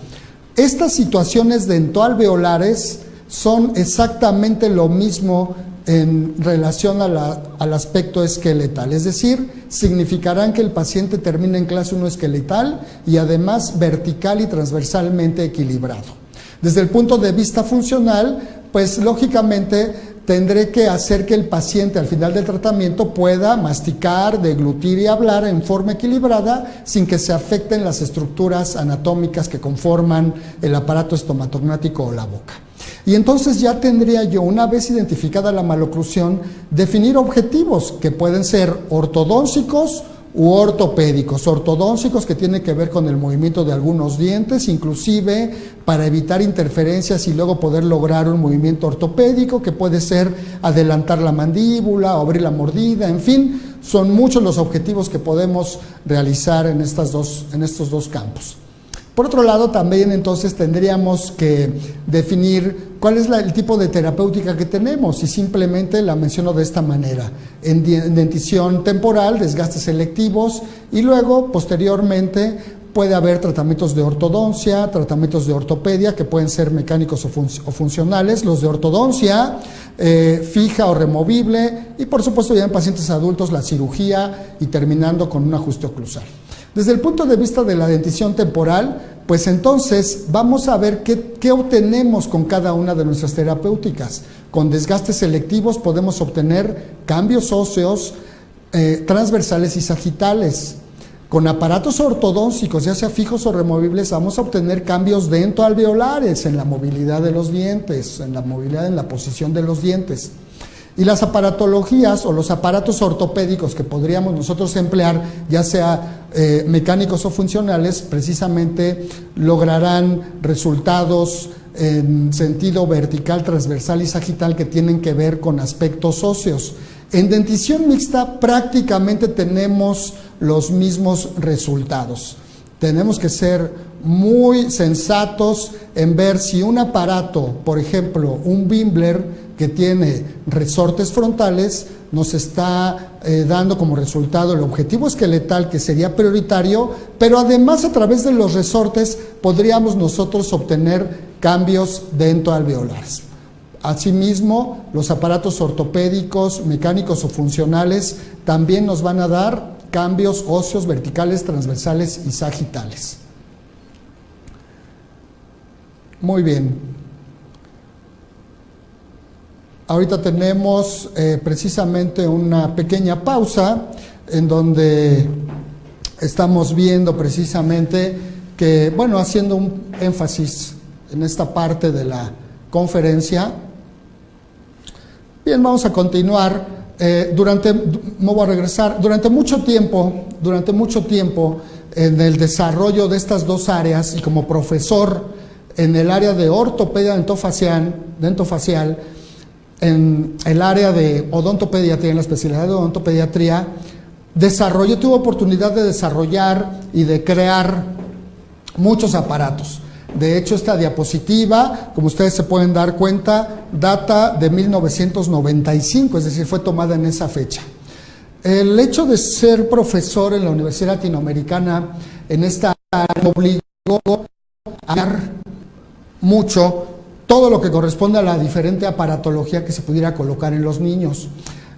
Estas situaciones dentoalveolares son exactamente lo mismo en relación al aspecto esqueletal, es decir, significarán que el paciente termina en clase 1 esqueletal y además vertical y transversalmente equilibrado. Desde el punto de vista funcional, pues lógicamente tendré que hacer que el paciente al final del tratamiento pueda masticar, deglutir y hablar en forma equilibrada sin que se afecten las estructuras anatómicas que conforman el aparato estomatognático o la boca. Y entonces ya tendría yo, una vez identificada la maloclusión, definir objetivos que pueden ser ortodóncicos u ortopédicos. Ortodóncicos, que tienen que ver con el movimiento de algunos dientes, inclusive para evitar interferencias y luego poder lograr un movimiento ortopédico, que puede ser adelantar la mandíbula, abrir la mordida, en fin, son muchos los objetivos que podemos realizar en estos dos campos. Por otro lado, también entonces tendríamos que definir cuál es el tipo de terapéutica que tenemos, y simplemente la menciono de esta manera: en dentición temporal, desgastes selectivos, y luego posteriormente puede haber tratamientos de ortodoncia, tratamientos de ortopedia que pueden ser mecánicos o funcionales. Los de ortodoncia fija o removible, y por supuesto ya en pacientes adultos la cirugía y terminando con un ajuste oclusal. Desde el punto de vista de la dentición temporal, pues entonces vamos a ver qué obtenemos con cada una de nuestras terapéuticas. Con desgastes selectivos podemos obtener cambios óseos transversales y sagitales. Con aparatos ortodóncicos, ya sea fijos o removibles, vamos a obtener cambios dentoalveolares en la movilidad de los dientes, en la posición de los dientes. Y las aparatologías o los aparatos ortopédicos que podríamos nosotros emplear, ya sea mecánicos o funcionales, precisamente lograrán resultados en sentido vertical, transversal y sagital que tienen que ver con aspectos óseos. En dentición mixta prácticamente tenemos los mismos resultados. Tenemos que ser muy sensatos en ver si un aparato, por ejemplo, un Bimbler que tiene resortes frontales, nos está dando como resultado el objetivo esqueletal, que sería prioritario, pero además a través de los resortes podríamos nosotros obtener cambios dentoalveolares. Asimismo, los aparatos ortopédicos, mecánicos o funcionales también nos van a dar cambios óseos verticales, transversales y sagitales. Muy bien. Ahorita tenemos precisamente una pequeña pausa en donde estamos viendo precisamente que, bueno, haciendo un énfasis en esta parte de la conferencia. Bien, vamos a continuar. Me voy a regresar. Durante mucho tiempo en el desarrollo de estas dos áreas y como profesor en el área de ortopedia dentofacial, en el área de odontopediatría, en la especialidad de odontopediatría, tuve oportunidad de desarrollar y de crear muchos aparatos. De hecho, esta diapositiva, como ustedes se pueden dar cuenta, data de 1995, es decir, fue tomada en esa fecha. El hecho de ser profesor en la Universidad Latinoamericana en esta área me obligó a ver mucho todo lo que corresponde a la diferente aparatología que se pudiera colocar en los niños.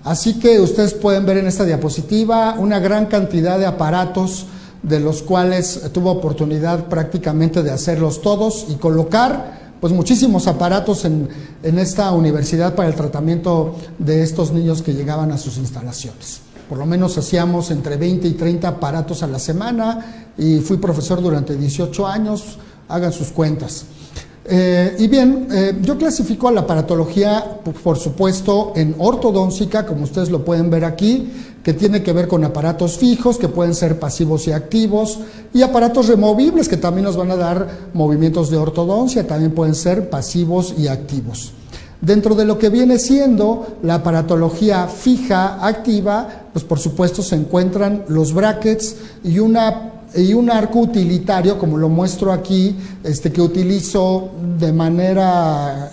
Así que ustedes pueden ver en esta diapositiva una gran cantidad de aparatos, de los cuales tuve oportunidad prácticamente de hacerlos todos y colocar pues muchísimos aparatos en esta universidad para el tratamiento de estos niños que llegaban a sus instalaciones. Por lo menos hacíamos entre 20 y 30 aparatos a la semana y fui profesor durante 18 años, hagan sus cuentas. Y bien, yo clasifico a la aparatología, por supuesto, en ortodóntica, como ustedes lo pueden ver aquí, que tiene que ver con aparatos fijos, que pueden ser pasivos y activos, y aparatos removibles, que también nos van a dar movimientos de ortodoncia, también pueden ser pasivos y activos. Dentro de lo que viene siendo la aparatología fija, activa, pues por supuesto se encuentran los brackets y un arco utilitario, como lo muestro aquí, que utilizo de manera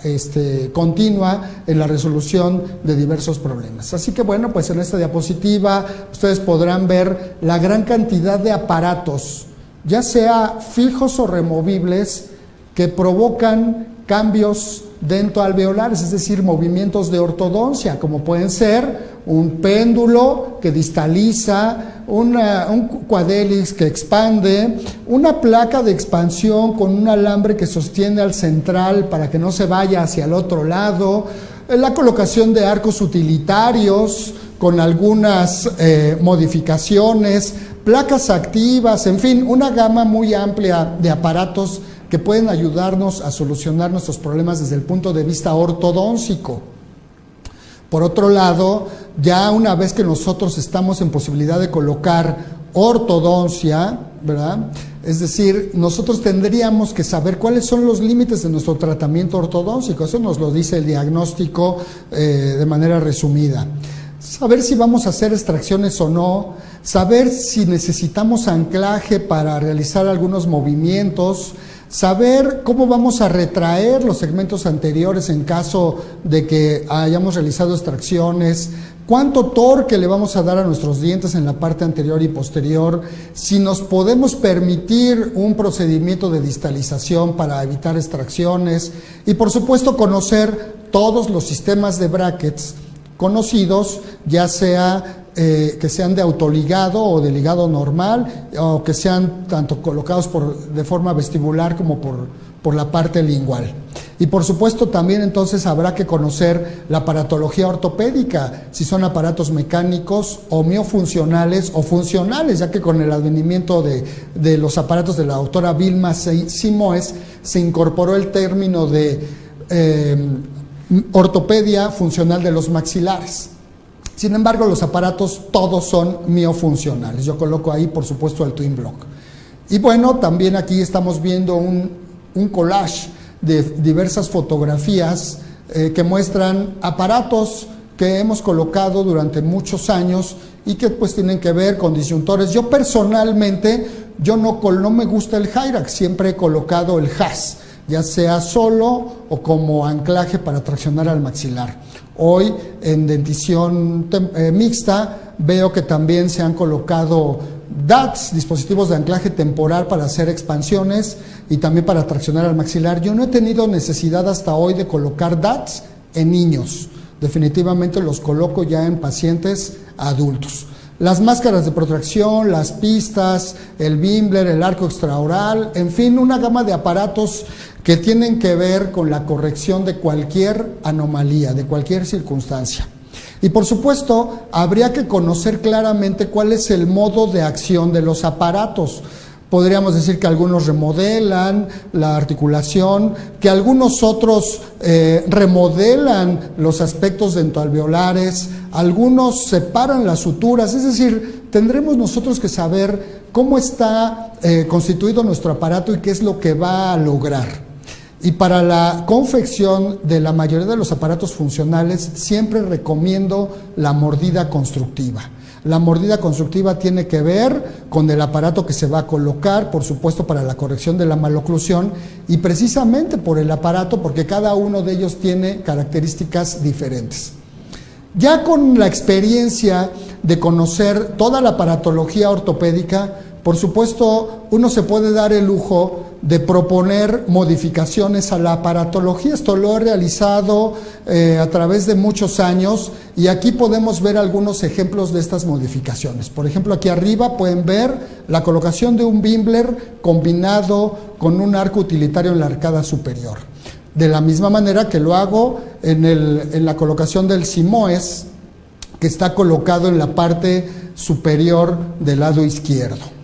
continua en la resolución de diversos problemas. Así que bueno, pues en esta diapositiva ustedes podrán ver la gran cantidad de aparatos, ya sea fijos o removibles, que provocan cambios dentoalveolares, es decir, movimientos de ortodoncia, como pueden ser un péndulo que distaliza, un cuadélix que expande, una placa de expansión con un alambre que sostiene al central para que no se vaya hacia el otro lado, la colocación de arcos utilitarios con algunas modificaciones, placas activas, en fin, una gama muy amplia de aparatos que pueden ayudarnos a solucionar nuestros problemas desde el punto de vista ortodóntico. Por otro lado, ya una vez que nosotros estamos en posibilidad de colocar ortodoncia, ¿verdad? Es decir, nosotros tendríamos que saber cuáles son los límites de nuestro tratamiento ortodóntico. Eso nos lo dice el diagnóstico de manera resumida. Saber si vamos a hacer extracciones o no, saber si necesitamos anclaje para realizar algunos movimientos, saber cómo vamos a retraer los segmentos anteriores en caso de que hayamos realizado extracciones, cuánto torque le vamos a dar a nuestros dientes en la parte anterior y posterior, si nos podemos permitir un procedimiento de distalización para evitar extracciones y por supuesto conocer todos los sistemas de brackets conocidos, ya sea que sean de autoligado o de ligado normal, o que sean tanto colocados de forma vestibular como por la parte lingual. Y por supuesto también entonces habrá que conocer la aparatología ortopédica, si son aparatos mecánicos o miofuncionales o funcionales, ya que con el advenimiento de los aparatos de la doctora Vilma Simoes se incorporó el término de ortopedia funcional de los maxilares. Sin embargo, los aparatos todos son miofuncionales. Yo coloco ahí, por supuesto, el Twin Block. Y bueno, también aquí estamos viendo un collage de diversas fotografías que muestran aparatos que hemos colocado durante muchos años y que pues tienen que ver con disyuntores. Yo personalmente yo no me gusta el Hyrax, siempre he colocado el Has, ya sea solo o como anclaje para traccionar al maxilar. Hoy en dentición mixta veo que también se han colocado DATs, dispositivos de anclaje temporal para hacer expansiones y también para traccionar al maxilar. Yo no he tenido necesidad hasta hoy de colocar DATs en niños. Definitivamente los coloco ya en pacientes adultos. Las máscaras de protracción, las pistas, el Bimbler, el arco extraoral, en fin, una gama de aparatos que tienen que ver con la corrección de cualquier anomalía, de cualquier circunstancia. Y por supuesto, habría que conocer claramente cuál es el modo de acción de los aparatos. Podríamos decir que algunos remodelan la articulación, que algunos otros remodelan los aspectos dentoalveolares, algunos separan las suturas, es decir, tendremos nosotros que saber cómo está constituido nuestro aparato y qué es lo que va a lograr. Y para la confección de la mayoría de los aparatos funcionales siempre recomiendo la mordida constructiva. La mordida constructiva tiene que ver con el aparato que se va a colocar, por supuesto para la corrección de la maloclusión y precisamente por el aparato, porque cada uno de ellos tiene características diferentes. Ya con la experiencia de conocer toda la aparatología ortopédica, por supuesto, uno se puede dar el lujo de proponer modificaciones a la aparatología. Esto lo he realizado a través de muchos años y aquí podemos ver algunos ejemplos de estas modificaciones. Por ejemplo, aquí arriba pueden ver la colocación de un Bimbler combinado con un arco utilitario en la arcada superior. De la misma manera que lo hago en la colocación del Simoes, que está colocado en la parte superior del lado izquierdo.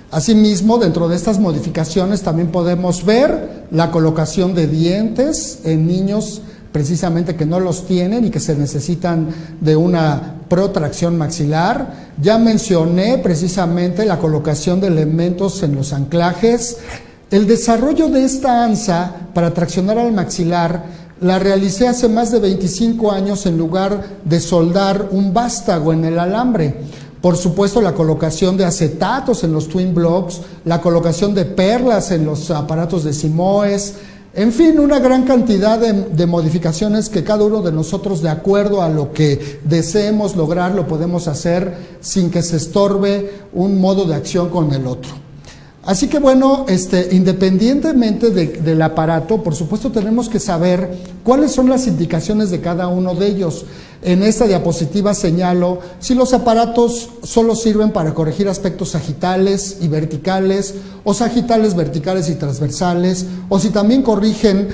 Asimismo, dentro de estas modificaciones también podemos ver la colocación de dientes en niños precisamente que no los tienen y que se necesitan de una protracción maxilar. Ya mencioné precisamente la colocación de elementos en los anclajes. El desarrollo de esta ansa para traccionar al maxilar la realicé hace más de 25 años en lugar de soldar un vástago en el alambre. Por supuesto, la colocación de acetatos en los twin blocks, la colocación de perlas en los aparatos de Simoes, en fin, una gran cantidad de modificaciones que cada uno de nosotros, de acuerdo a lo que deseemos lograr, lo podemos hacer sin que se estorbe un modo de acción con el otro. Así que bueno, independientemente del aparato, por supuesto tenemos que saber cuáles son las indicaciones de cada uno de ellos. En esta diapositiva señalo si los aparatos solo sirven para corregir aspectos sagitales y verticales, o sagitales, verticales y transversales, o si también corrigen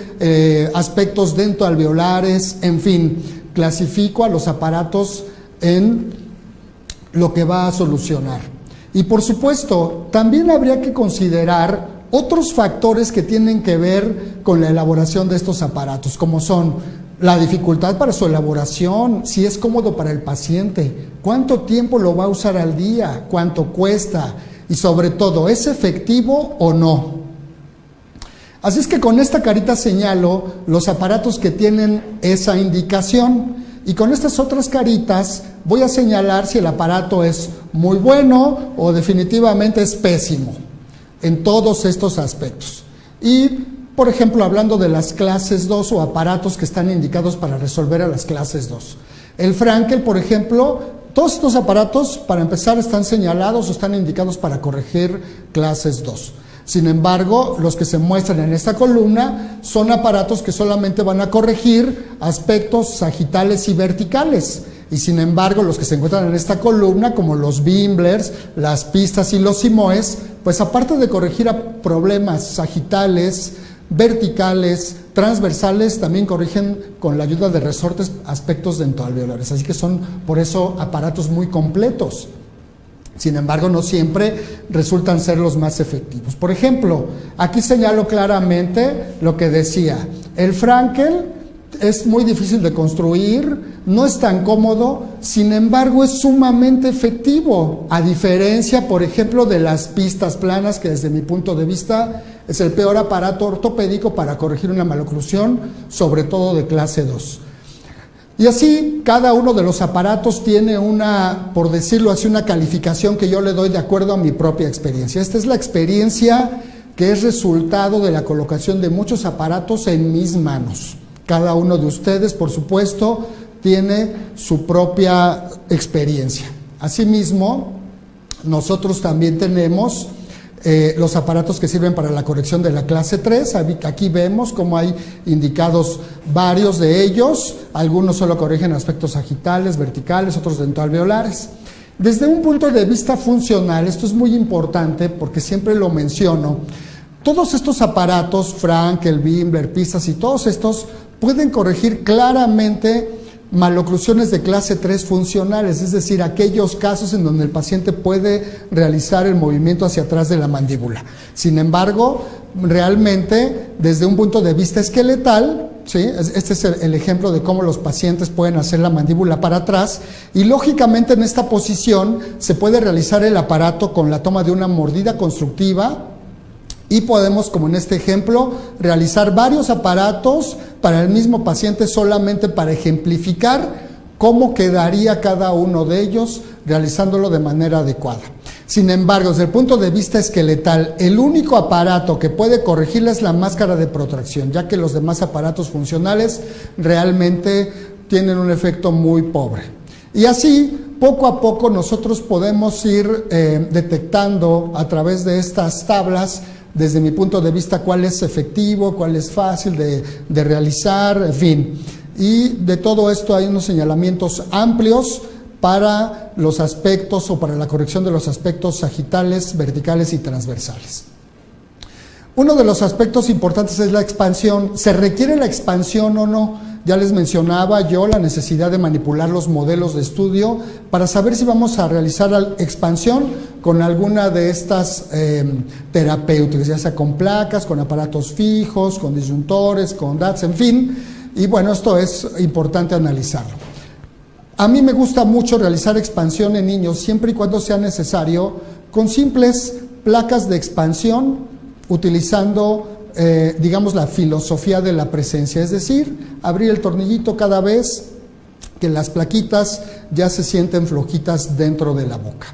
aspectos dentoalveolares, en fin, clasifico a los aparatos en lo que va a solucionar. Y por supuesto, también habría que considerar otros factores que tienen que ver con la elaboración de estos aparatos, como son la dificultad para su elaboración, si es cómodo para el paciente, cuánto tiempo lo va a usar al día, cuánto cuesta y sobre todo, ¿es efectivo o no? Así es que con esta carita señalo los aparatos que tienen esa indicación. Y con estas otras caritas voy a señalar si el aparato es muy bueno o definitivamente es pésimo en todos estos aspectos. Y, por ejemplo, hablando de las clases 2 o aparatos que están indicados para resolver a las clases 2. El Frankel, por ejemplo, todos estos aparatos, para empezar, están señalados o están indicados para corregir clases 2. Sin embargo, los que se muestran en esta columna son aparatos que solamente van a corregir aspectos sagitales y verticales. Y sin embargo, los que se encuentran en esta columna, como los Bimblers, las pistas y los Simoes, pues aparte de corregir problemas sagitales, verticales, transversales, también corrigen con la ayuda de resortes aspectos dentoalveolares. Así que son, por eso, aparatos muy completos. Sin embargo, no siempre resultan ser los más efectivos. Por ejemplo, aquí señalo claramente lo que decía. El Frankel es muy difícil de construir, no es tan cómodo, sin embargo es sumamente efectivo, a diferencia, por ejemplo, de las pistas planas, que desde mi punto de vista es el peor aparato ortopédico para corregir una maloclusión, sobre todo de clase 2. Y así, cada uno de los aparatos tiene una, por decirlo así, una calificación que yo le doy de acuerdo a mi propia experiencia. Esta es la experiencia que es resultado de la colocación de muchos aparatos en mis manos. Cada uno de ustedes, por supuesto, tiene su propia experiencia. Asimismo, nosotros también tenemos los aparatos que sirven para la corrección de la clase 3. Aquí vemos cómo hay indicados varios de ellos. Algunos solo corrigen aspectos sagitales, verticales, otros dentoalveolares. Desde un punto de vista funcional, esto es muy importante porque siempre lo menciono, todos estos aparatos, Frankel, Wimber, Pisas y todos estos pueden corregir claramente maloclusiones de clase 3 funcionales, es decir, aquellos casos en donde el paciente puede realizar el movimiento hacia atrás de la mandíbula. Sin embargo, realmente, desde un punto de vista esqueletal, ¿sí? Este es el ejemplo de cómo los pacientes pueden hacer la mandíbula para atrás, y lógicamente en esta posición se puede realizar el aparato con la toma de una mordida constructiva, y podemos, como en este ejemplo, realizar varios aparatos para el mismo paciente solamente para ejemplificar cómo quedaría cada uno de ellos realizándolo de manera adecuada. Sin embargo, desde el punto de vista esqueletal, el único aparato que puede corregirla es la máscara de protracción, ya que los demás aparatos funcionales realmente tienen un efecto muy pobre. Y así, poco a poco, nosotros podemos ir detectando a través de estas tablas, desde mi punto de vista, cuál es efectivo, cuál es fácil de realizar, en fin. Y de todo esto hay unos señalamientos amplios para los aspectos o para la corrección de los aspectos sagitales, verticales y transversales. Uno de los aspectos importantes es la expansión. ¿Se requiere la expansión o no? Ya les mencionaba yo la necesidad de manipular los modelos de estudio para saber si vamos a realizar expansión con alguna de estas terapéuticas, ya sea con placas, con aparatos fijos, con disyuntores, con DATs, en fin. Y bueno, esto es importante analizarlo. A mí me gusta mucho realizar expansión en niños, siempre y cuando sea necesario, con simples placas de expansión, utilizando digamos la filosofía de la presencia, es decir, abrir el tornillito cada vez que las plaquitas ya se sienten flojitas dentro de la boca.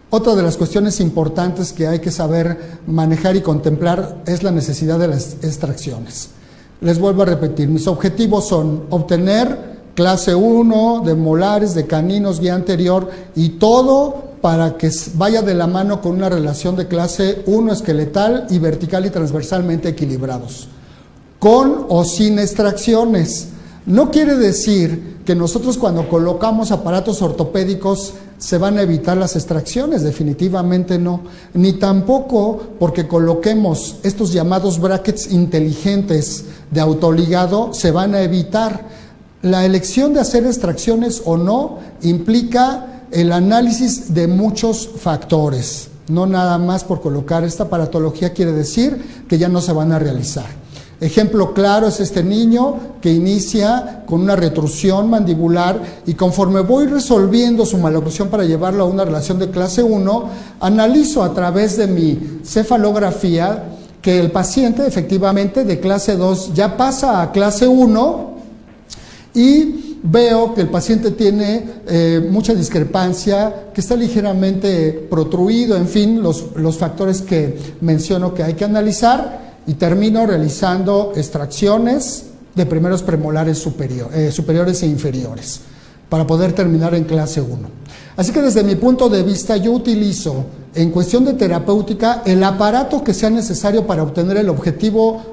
Otra de las cuestiones importantes que hay que saber manejar y contemplar es la necesidad de las extracciones. Les vuelvo a repetir, mis objetivos son obtener clase 1 de molares, de caninos, guía anterior y todo para que vaya de la mano con una relación de clase 1 esqueletal y vertical y transversalmente equilibrados, con o sin extracciones. No quiere decir que nosotros cuando colocamos aparatos ortopédicos se van a evitar las extracciones, definitivamente no, ni tampoco porque coloquemos estos llamados brackets inteligentes de autoligado se van a evitar. La elección de hacer extracciones o no implica el análisis de muchos factores, no nada más por colocar esta aparatología quiere decir que ya no se van a realizar. Ejemplo claro es este niño que inicia con una retrusión mandibular y conforme voy resolviendo su maloclusión para llevarlo a una relación de clase 1, analizo a través de mi cefalografía que el paciente efectivamente de clase 2 ya pasa a clase 1 y veo que el paciente tiene mucha discrepancia, que está ligeramente protruido, en fin, los factores que menciono que hay que analizar y termino realizando extracciones de primeros premolares superiores e inferiores para poder terminar en clase 1. Así que desde mi punto de vista yo utilizo en cuestión de terapéutica el aparato que sea necesario para obtener el objetivo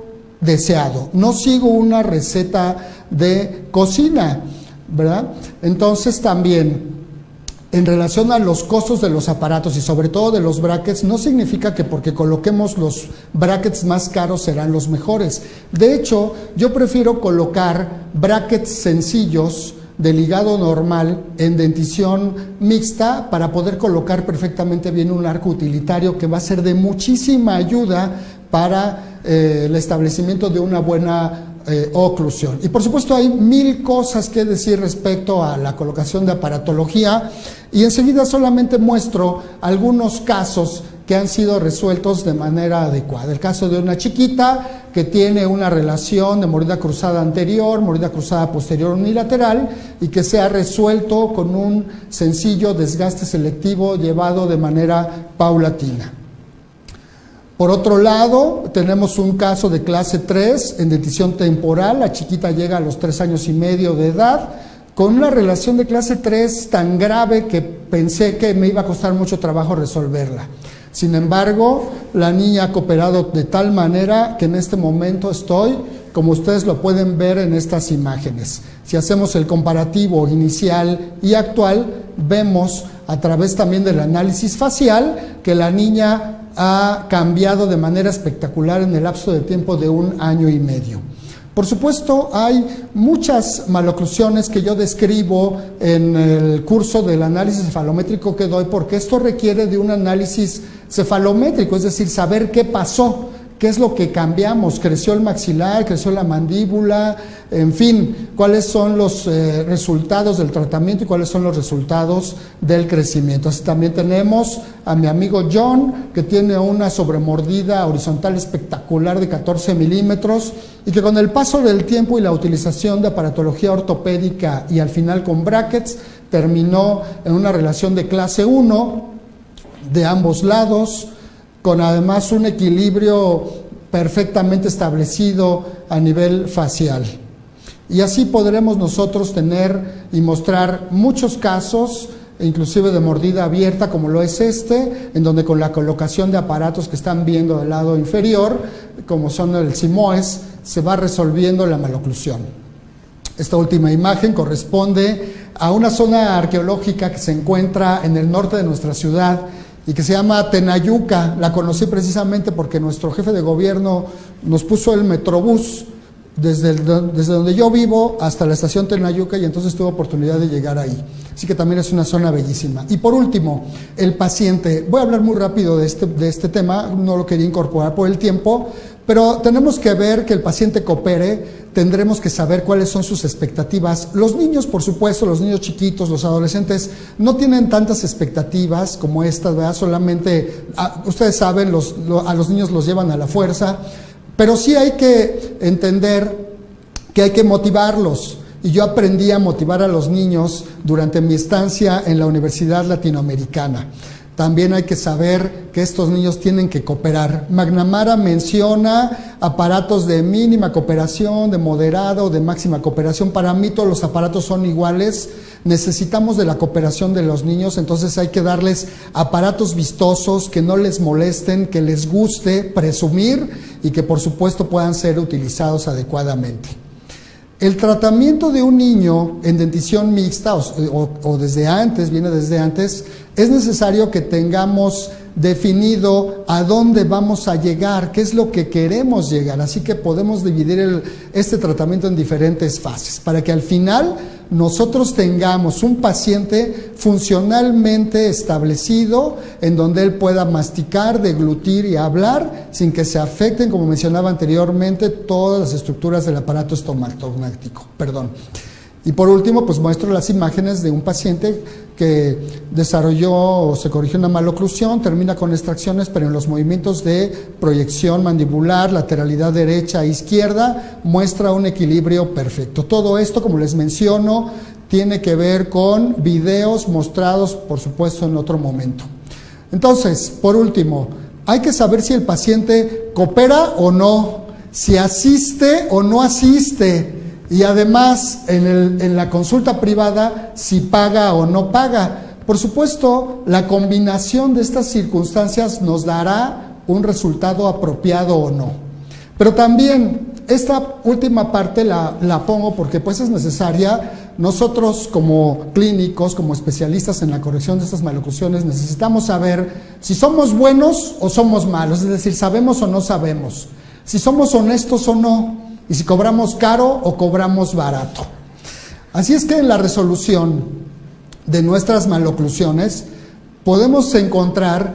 deseado. No sigo una receta de cocina, ¿verdad? Entonces también en relación a los costos de los aparatos y sobre todo de los brackets, no significa que porque coloquemos los brackets más caros serán los mejores. De hecho, yo prefiero colocar brackets sencillos de ligado normal en dentición mixta para poder colocar perfectamente bien un arco utilitario que va a ser de muchísima ayuda para el establecimiento de una buena oclusión. Y por supuesto hay mil cosas que decir respecto a la colocación de aparatología y enseguida solamente muestro algunos casos que han sido resueltos de manera adecuada. El caso de una chiquita que tiene una relación de mordida cruzada anterior, mordida cruzada posterior unilateral y que se ha resuelto con un sencillo desgaste selectivo llevado de manera paulatina. Por otro lado, tenemos un caso de clase 3 en dentición temporal. La chiquita llega a los 3 años y medio de edad con una relación de clase 3 tan grave que pensé que me iba a costar mucho trabajo resolverla. Sin embargo, la niña ha cooperado de tal manera que en este momento estoy, como ustedes lo pueden ver en estas imágenes. Si hacemos el comparativo inicial y actual, vemos a través también del análisis facial que la niña ha cambiado de manera espectacular en el lapso de tiempo de 1 año y medio. Por supuesto, hay muchas maloclusiones que yo describo en el curso del análisis cefalométrico que doy, porque esto requiere de un análisis cefalométrico, es decir, saber qué pasó, qué es lo que cambiamos, creció el maxilar, creció la mandíbula, en fin, cuáles son los resultados del tratamiento y cuáles son los resultados del crecimiento. Así también tenemos a mi amigo John, que tiene una sobremordida horizontal espectacular de 14 milímetros y que con el paso del tiempo y la utilización de aparatología ortopédica y al final con brackets, terminó en una relación de clase 1 de ambos lados, con además un equilibrio perfectamente establecido a nivel facial. Y así podremos nosotros tener y mostrar muchos casos, inclusive de mordida abierta como lo es este, en donde con la colocación de aparatos que están viendo del lado inferior, como son el simoes, se va resolviendo la maloclusión. Esta última imagen corresponde a una zona arqueológica que se encuentra en el norte de nuestra ciudad y que se llama Tenayuca. La conocí precisamente porque nuestro jefe de gobierno nos puso el metrobús desde donde yo vivo hasta la estación Tenayuca y entonces tuve oportunidad de llegar ahí. Así que también es una zona bellísima. Y por último, el paciente. Voy a hablar muy rápido de este tema, no lo quería incorporar por el tiempo, pero tenemos que ver que el paciente coopere, tendremos que saber cuáles son sus expectativas. Los niños, por supuesto, los niños chiquitos, los adolescentes, no tienen tantas expectativas como estas, ¿verdad? Solamente, ustedes saben, a los niños los llevan a la fuerza, pero sí hay que entender que hay que motivarlos. Y yo aprendí a motivar a los niños durante mi estancia en la Universidad Latinoamericana. También hay que saber que estos niños tienen que cooperar. McNamara menciona aparatos de mínima cooperación, de moderada o de máxima cooperación. Para mí todos los aparatos son iguales. Necesitamos de la cooperación de los niños, entonces hay que darles aparatos vistosos, que no les molesten, que les guste presumir y que por supuesto puedan ser utilizados adecuadamente. El tratamiento de un niño en dentición mixta o desde antes, viene desde antes, es necesario que tengamos definido a dónde vamos a llegar, qué es lo que queremos llegar, así que podemos dividir este tratamiento en diferentes fases, para que al final nosotros tengamos un paciente funcionalmente establecido en donde él pueda masticar, deglutir y hablar sin que se afecten, como mencionaba anteriormente, todas las estructuras del aparato estomatognático. Y por último, pues muestro las imágenes de un paciente que desarrolló o se corrigió una maloclusión, termina con extracciones, pero en los movimientos de proyección mandibular, lateralidad derecha e izquierda, muestra un equilibrio perfecto. Todo esto, como les menciono, tiene que ver con videos mostrados, por supuesto, en otro momento. Entonces, por último, hay que saber si el paciente coopera o no, si asiste o no asiste. Y además, en la consulta privada, si paga o no paga. Por supuesto, la combinación de estas circunstancias nos dará un resultado apropiado o no. Pero también, esta última parte la pongo porque pues es necesaria. Nosotros como clínicos, como especialistas en la corrección de estas maloclusiones, necesitamos saber si somos buenos o somos malos. Es decir, sabemos o no sabemos. Si somos honestos o no. Y si cobramos caro o cobramos barato. Así es que en la resolución de nuestras maloclusiones podemos encontrar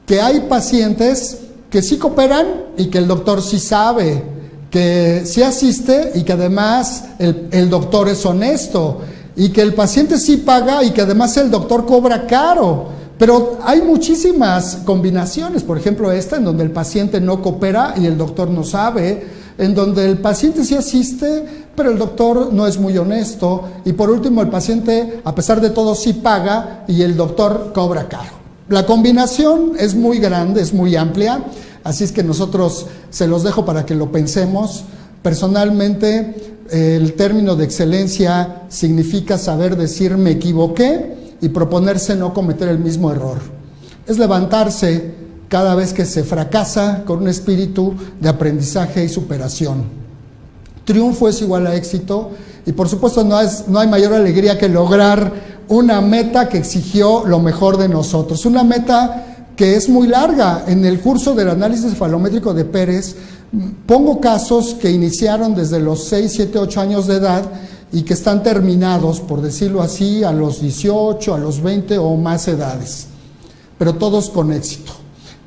que hay pacientes que sí cooperan y que el doctor sí sabe, que sí asiste y que además el doctor es honesto, y que el paciente sí paga y que además el doctor cobra caro. Pero hay muchísimas combinaciones, por ejemplo esta, en donde el paciente no coopera y el doctor no sabe, en donde el paciente sí asiste, pero el doctor no es muy honesto, y por último el paciente, a pesar de todo, sí paga y el doctor cobra caro. La combinación es muy grande, es muy amplia, así es que nosotros se los dejo para que lo pensemos. Personalmente, el término de excelencia significa saber decir me equivoqué y proponerse no cometer el mismo error. Es levantarse cada vez que se fracasa con un espíritu de aprendizaje y superación. Triunfo es igual a éxito y por supuesto no hay mayor alegría que lograr una meta que exigió lo mejor de nosotros. Una meta que es muy larga. En el curso del análisis cefalométrico de Pérez pongo casos que iniciaron desde los 6, 7, 8 años de edad y que están terminados, por decirlo así, a los 18, a los 20 o más edades, pero todos con éxito.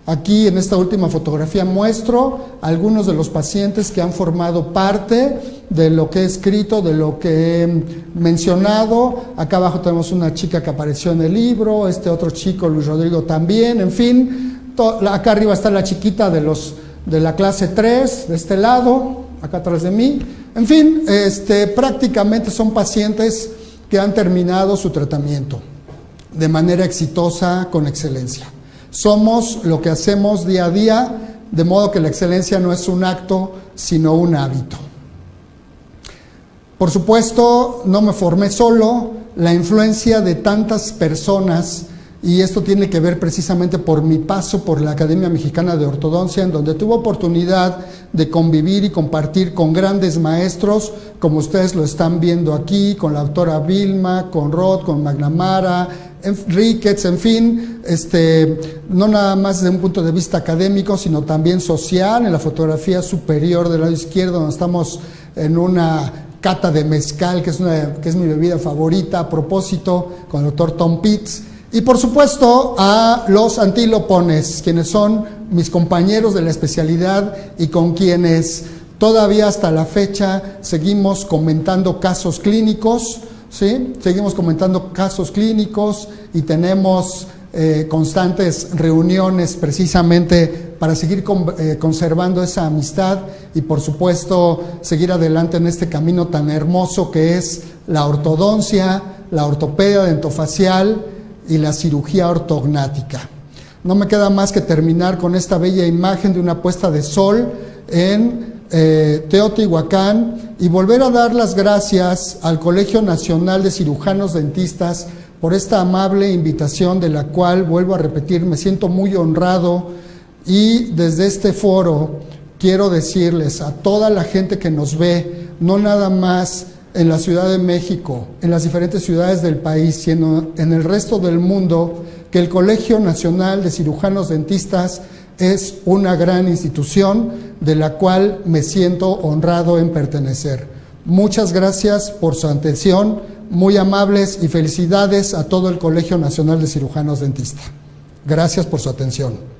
Aquí en esta última fotografía muestro algunos de los pacientes que han formado parte de lo que he escrito, de lo que he mencionado. Acá abajo tenemos una chica que apareció en el libro, este otro chico, Luis Rodrigo, también, en fin. Acá arriba está la chiquita de la clase 3, de este lado, acá atrás de mí. En fin, prácticamente son pacientes que han terminado su tratamiento de manera exitosa, con excelencia. Somos lo que hacemos día a día, de modo que la excelencia no es un acto, sino un hábito. Por supuesto, no me formé solo, la influencia de tantas personas, y esto tiene que ver precisamente por mi paso por la Academia Mexicana de Ortodoncia, en donde tuve oportunidad de convivir y compartir con grandes maestros, como ustedes lo están viendo aquí, con la doctora Vilma, con Rod, con McNamara, Ricketts, en fin, no nada más desde un punto de vista académico, sino también social. En la fotografía superior del lado izquierdo, donde estamos en una cata de mezcal, que es mi bebida favorita, a propósito, con el doctor Tom Pitts. Y por supuesto a los antilopones, quienes son mis compañeros de la especialidad y con quienes todavía hasta la fecha seguimos comentando casos clínicos, ¿sí? Seguimos comentando casos clínicos y tenemos constantes reuniones precisamente para seguir conservando esa amistad y por supuesto seguir adelante en este camino tan hermoso que es la ortodoncia, la ortopedia dentofacial y la cirugía ortognática. No me queda más que terminar con esta bella imagen de una puesta de sol en Teotihuacán y volver a dar las gracias al Colegio Nacional de Cirujanos Dentistas por esta amable invitación, de la cual, vuelvo a repetir, me siento muy honrado, y desde este foro quiero decirles a toda la gente que nos ve, no nada más en la Ciudad de México, en las diferentes ciudades del país, sino en el resto del mundo, que el Colegio Nacional de Cirujanos Dentistas es una gran institución de la cual me siento honrado en pertenecer. Muchas gracias por su atención, muy amables, y felicidades a todo el Colegio Nacional de Cirujanos Dentistas. Gracias por su atención.